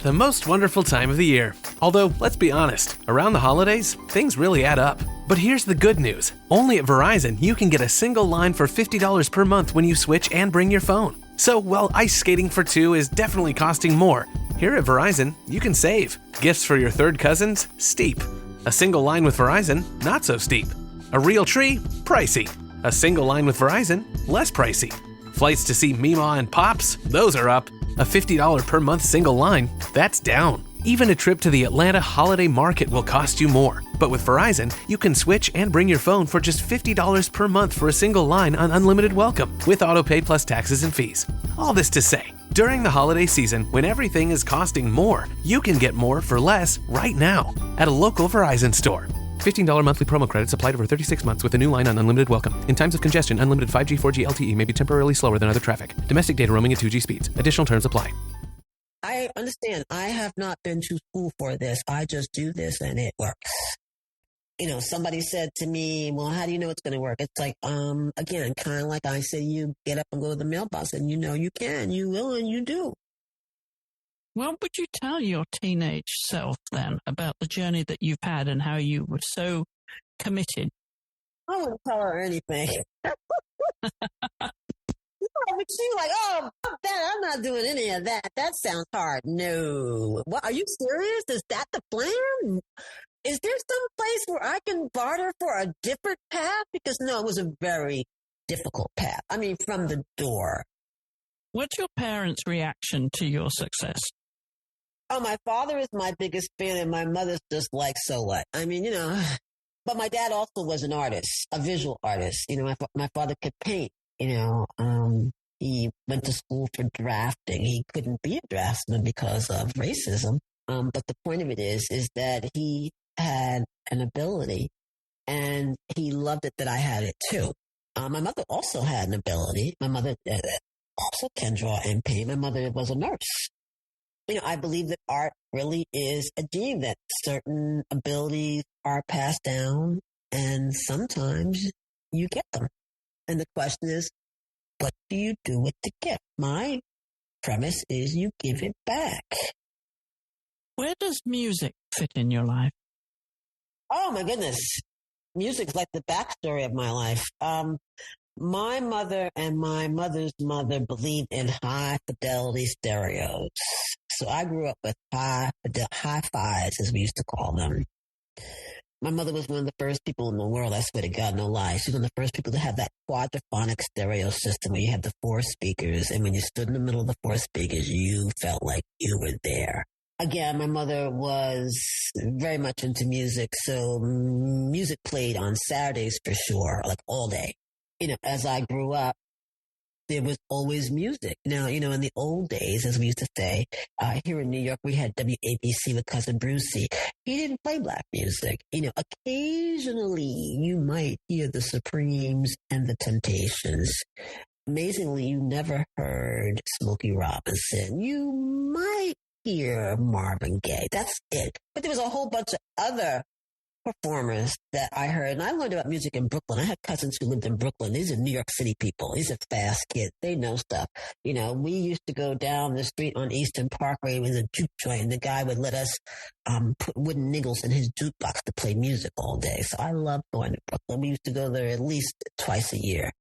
The most wonderful time of the year. Although, let's be honest, around the holidays, things really add up. But here's the good news. Only at Verizon, you can get a single line for $50 per month when you switch and bring your phone. So, while ice skating for two is definitely costing more, here at Verizon, you can save. Gifts for your third cousins? Steep. A single line with Verizon? Not so steep. A real tree? Pricey. A single line with Verizon? Less pricey. Flights to see Mima and Pops? Those are up. A $50 per month single line? That's down. Even a trip to the Atlanta Holiday Market will cost you more. But with Verizon, you can switch and bring your phone for just $50 per month for a single line on unlimited welcome, with autopay plus taxes and fees. All this to say, during the holiday season, when everything is costing more, you can get more for less right now at a local Verizon store. $15 monthly promo credits applied over 36 months with a new line on unlimited welcome. In times of congestion, unlimited 5G, 4G LTE may be temporarily slower than other traffic. Domestic data roaming at 2G speeds. Additional terms apply. I understand. I have not been to school for this. I just do this and it works. Somebody said to me, well, how do you know it's going to work? It's like, again, kind of like I say, you get up and go to the mailbox and you can, you will, and you do. What would you tell your teenage self then about the journey that you've had and how you were so committed? I wouldn't tell her anything. But she like, oh, fuck that. I'm not doing any of that. That sounds hard. No. What, are you serious? Is that the plan? Is there some place where I can barter for a different path? Because no, it was a very difficult path. I mean, from the door. What's your parents' reaction to your success? Oh, my father is my biggest fan and my mother's just like, so what? I mean, but my dad also was an artist, a visual artist. My father could paint, he went to school for drafting. He couldn't be a draftsman because of racism. But the point of it is that he had an ability and he loved it that I had it too. My mother also had an ability. My mother also can draw and paint. My mother was a nurse. I believe that art really is a gene, that certain abilities are passed down and sometimes you get them. And the question is, what do you do with the gift? My premise is you give it back. Where does music fit in your life? Oh my goodness. Music's like the backstory of my life. My mother and my mother's mother believed in high fidelity stereos. So I grew up with high fives, as we used to call them. My mother was one of the first people in the world, I swear to God, no lie. She was one of the first people to have that quadraphonic stereo system where you had the 4 speakers. And when you stood in the middle of the 4 speakers, you felt like you were there. Again, my mother was very much into music. So music played on Saturdays for sure, like all day. As I grew up, there was always music. Now, in the old days, as we used to say, here in New York, we had WABC with Cousin Brucey. He didn't play black music. Occasionally you might hear the Supremes and the Temptations. Amazingly, you never heard Smokey Robinson. You might hear Marvin Gaye. That's it. But there was a whole bunch of other performers that I heard, and I learned about music in Brooklyn. I had cousins who lived in Brooklyn. These are New York City people. These are fast kids. They know stuff. We used to go down the street on Eastern Parkway with a juke joint, and the guy would let us put wooden niggles in his jukebox to play music all day. So I loved going to Brooklyn. We used to go there at least twice a year.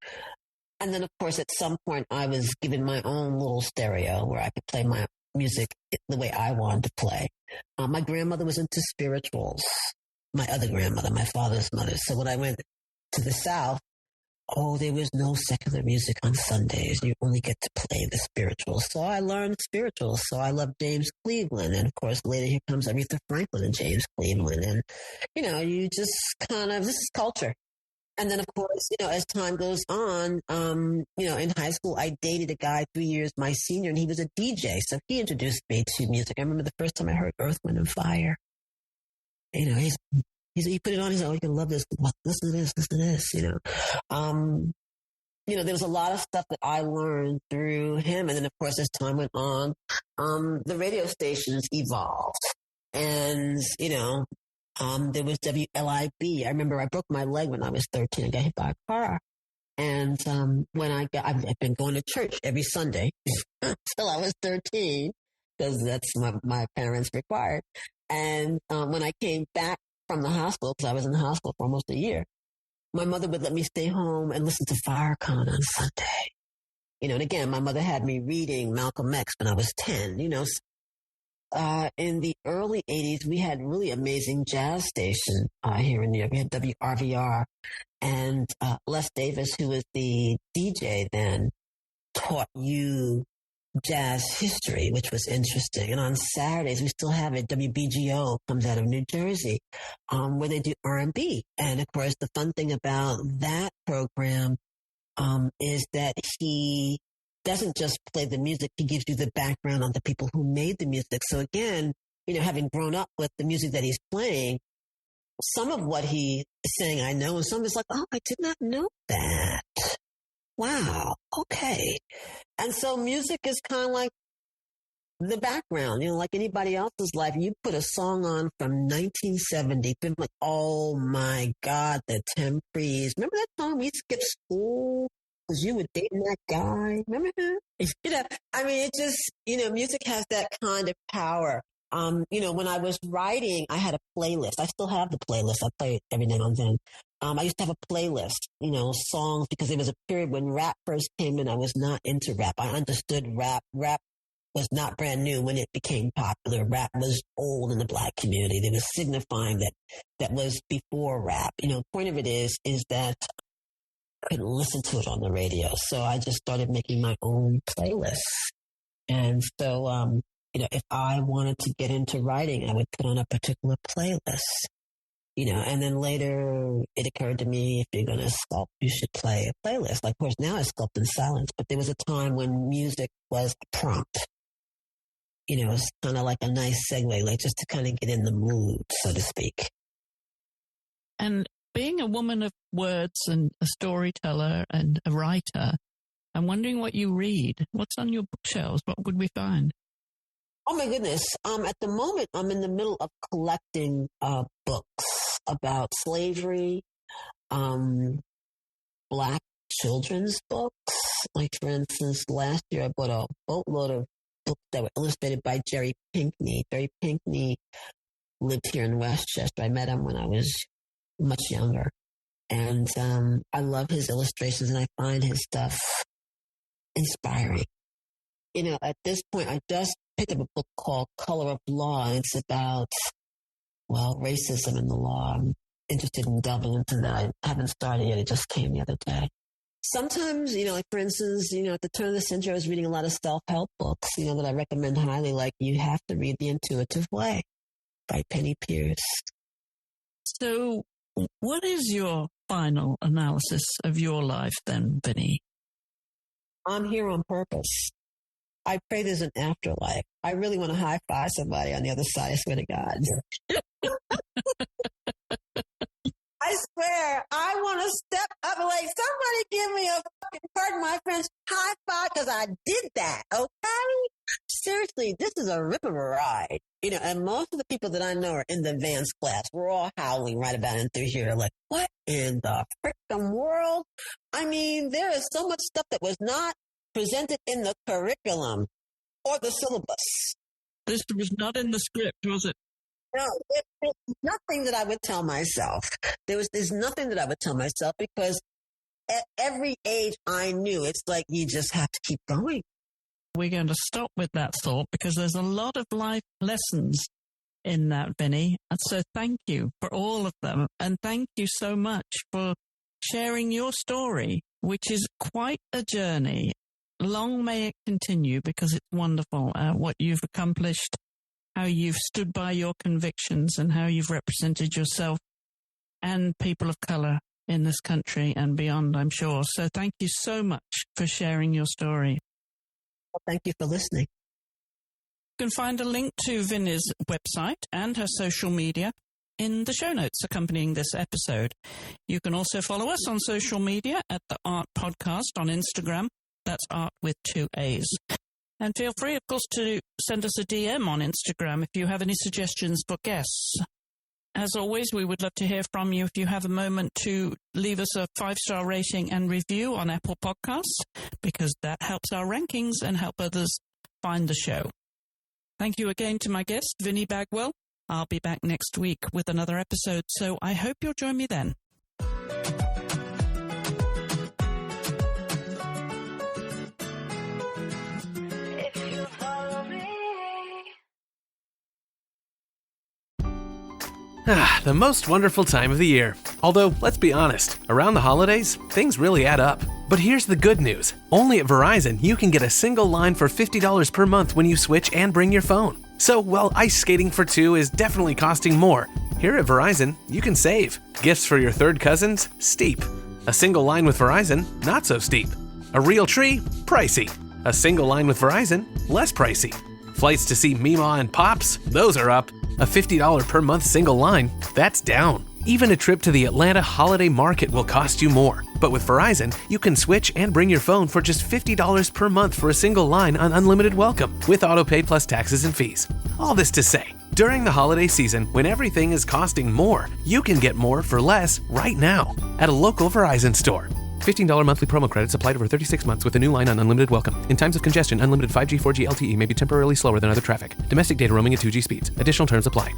And then, of course, at some point, I was given my own little stereo where I could play my music the way I wanted to play. My grandmother was into spirituals. My other grandmother, my father's mother. So when I went to the South, there was no secular music on Sundays. You only get to play the spirituals. So I learned spirituals. So I love James Cleveland. And of course, later here comes Aretha Franklin and James Cleveland. And, you just this is culture. And then, of course, as time goes on, in high school, I dated a guy 3 years my senior, and he was a DJ. So he introduced me to music. I remember the first time I heard Earth, Wind and Fire. He put it on. He's like, "Oh, you can love this. Listen to this. Listen to this." There was a lot of stuff that I learned through him, and then of course, as time went on, the radio stations evolved, and there was WLIB. I remember I broke my leg when I was 13. I got hit by a car, and I've been going to church every Sunday till I was 13 because that's my parents required. And when I came back from the hospital, because I was in the hospital for almost a year, my mother would let me stay home and listen to Farrakhan on Sunday. And again, my mother had me reading Malcolm X when I was 10. In the early 80s, we had really amazing jazz station here in New York. We had WRVR, and Les Davis, who was the DJ then, taught you jazz history, which was interesting. And on Saturdays, we still have it. WBGO comes out of New Jersey, where they do R&B. And of course, the fun thing about that program is that he doesn't just play the music. He gives you the background on the people who made the music. So again, having grown up with the music that he's playing, some of what he is saying I know, and some is like, oh, I did not know that. Wow. Okay. And so music is kind of like the background, like anybody else's life. You put a song on from 1970, been like, oh my God, the Temprees. Remember that song? We skipped school because you were dating that guy. Remember him? It just, music has that kind of power. When I was writing, I had a playlist. I still have the playlist. I play it every now and then. I used to have a playlist, songs, because there was a period when rap first came in. I was not into rap. I understood rap. Rap was not brand new when it became popular. Rap was old in the Black community. They was signifying that was before rap. Point of it is that I couldn't listen to it on the radio. So I just started making my own playlists. And so, if I wanted to get into writing, I would put on a particular playlist. And then later it occurred to me, if you're going to sculpt, you should play a playlist. Like, of course, now I sculpt in silence, but there was a time when music was a prompt. It's kind of like a nice segue, like just to kind of get in the mood, so to speak. And being a woman of words and a storyteller and a writer, I'm wondering what you read. What's on your bookshelves? What would we find? Oh my goodness. At the moment, I'm in the middle of collecting books about slavery, Black children's books. Like, for instance, last year I bought a boatload of books that were illustrated by Jerry Pinkney. Jerry Pinkney lived here in Westchester. I met him when I was much younger. And I love his illustrations, and I find his stuff inspiring. At this point, I just picked up a book called Color of Law, and it's about, racism in the law. I'm interested in delving into that. I haven't started yet. It just came the other day. Sometimes, like for instance, at the turn of the century, I was reading a lot of self-help books, that I recommend highly. Like You Have to Read The Intuitive Way by Penny Pierce. So what is your final analysis of your life then, Vinnie? I'm here on purpose. I pray there's an afterlife. I really want to high-five somebody on the other side, I swear to God. I swear, I want to step up and like, somebody give me a fucking, pardon my French, high five because I did that, okay? Seriously, this is a rip of a ride. And most of the people that I know are in the advanced class. We're all howling right about it through here. Like, what in the frickin' world? I mean, there is so much stuff that was not presented in the curriculum or the syllabus. This was not in the script, was it? No, there's nothing that I would tell myself. There's nothing that I would tell myself because at every age I knew, it's like you just have to keep going. We're going to stop with that thought because there's a lot of life lessons in that, Vinnie. And so thank you for all of them. And thank you so much for sharing your story, which is quite a journey. Long may it continue because it's wonderful what you've accomplished, how you've stood by your convictions and how you've represented yourself and people of color in this country and beyond, I'm sure. So thank you so much for sharing your story. Well, thank you for listening. You can find a link to Vinnie's website and her social media in the show notes accompanying this episode. You can also follow us on social media at the AART Podcast on Instagram. That's art with 2 A's. And feel free, of course, to send us a DM on Instagram if you have any suggestions for guests. As always, we would love to hear from you if you have a moment to leave us a 5-star rating and review on Apple Podcasts, because that helps our rankings and help others find the show. Thank you again to my guest, Vinnie Bagwell. I'll be back next week with another episode, so I hope you'll join me then. The most wonderful time of the year. Although, let's be honest, around the holidays, things really add up. But here's the good news. Only at Verizon, you can get a single line for $50 per month when you switch and bring your phone. So, while ice skating for 2 is definitely costing more, here at Verizon, you can save. Gifts for your third cousins? Steep. A single line with Verizon? Not so steep. A real tree? Pricey. A single line with Verizon? Less pricey. Flights to see Mima and Pops? Those are up. A $50 per month single line? That's down. Even a trip to the Atlanta holiday market will cost you more. But with Verizon, you can switch and bring your phone for just $50 per month for a single line on unlimited welcome, with autopay plus taxes and fees. All this to say, during the holiday season, when everything is costing more, you can get more for less right now at a local Verizon store. $15 monthly promo credits applied over 36 months with a new line on unlimited welcome. In times of congestion, unlimited 5G, 4G LTE may be temporarily slower than other traffic. Domestic data roaming at 2G speeds. Additional terms apply.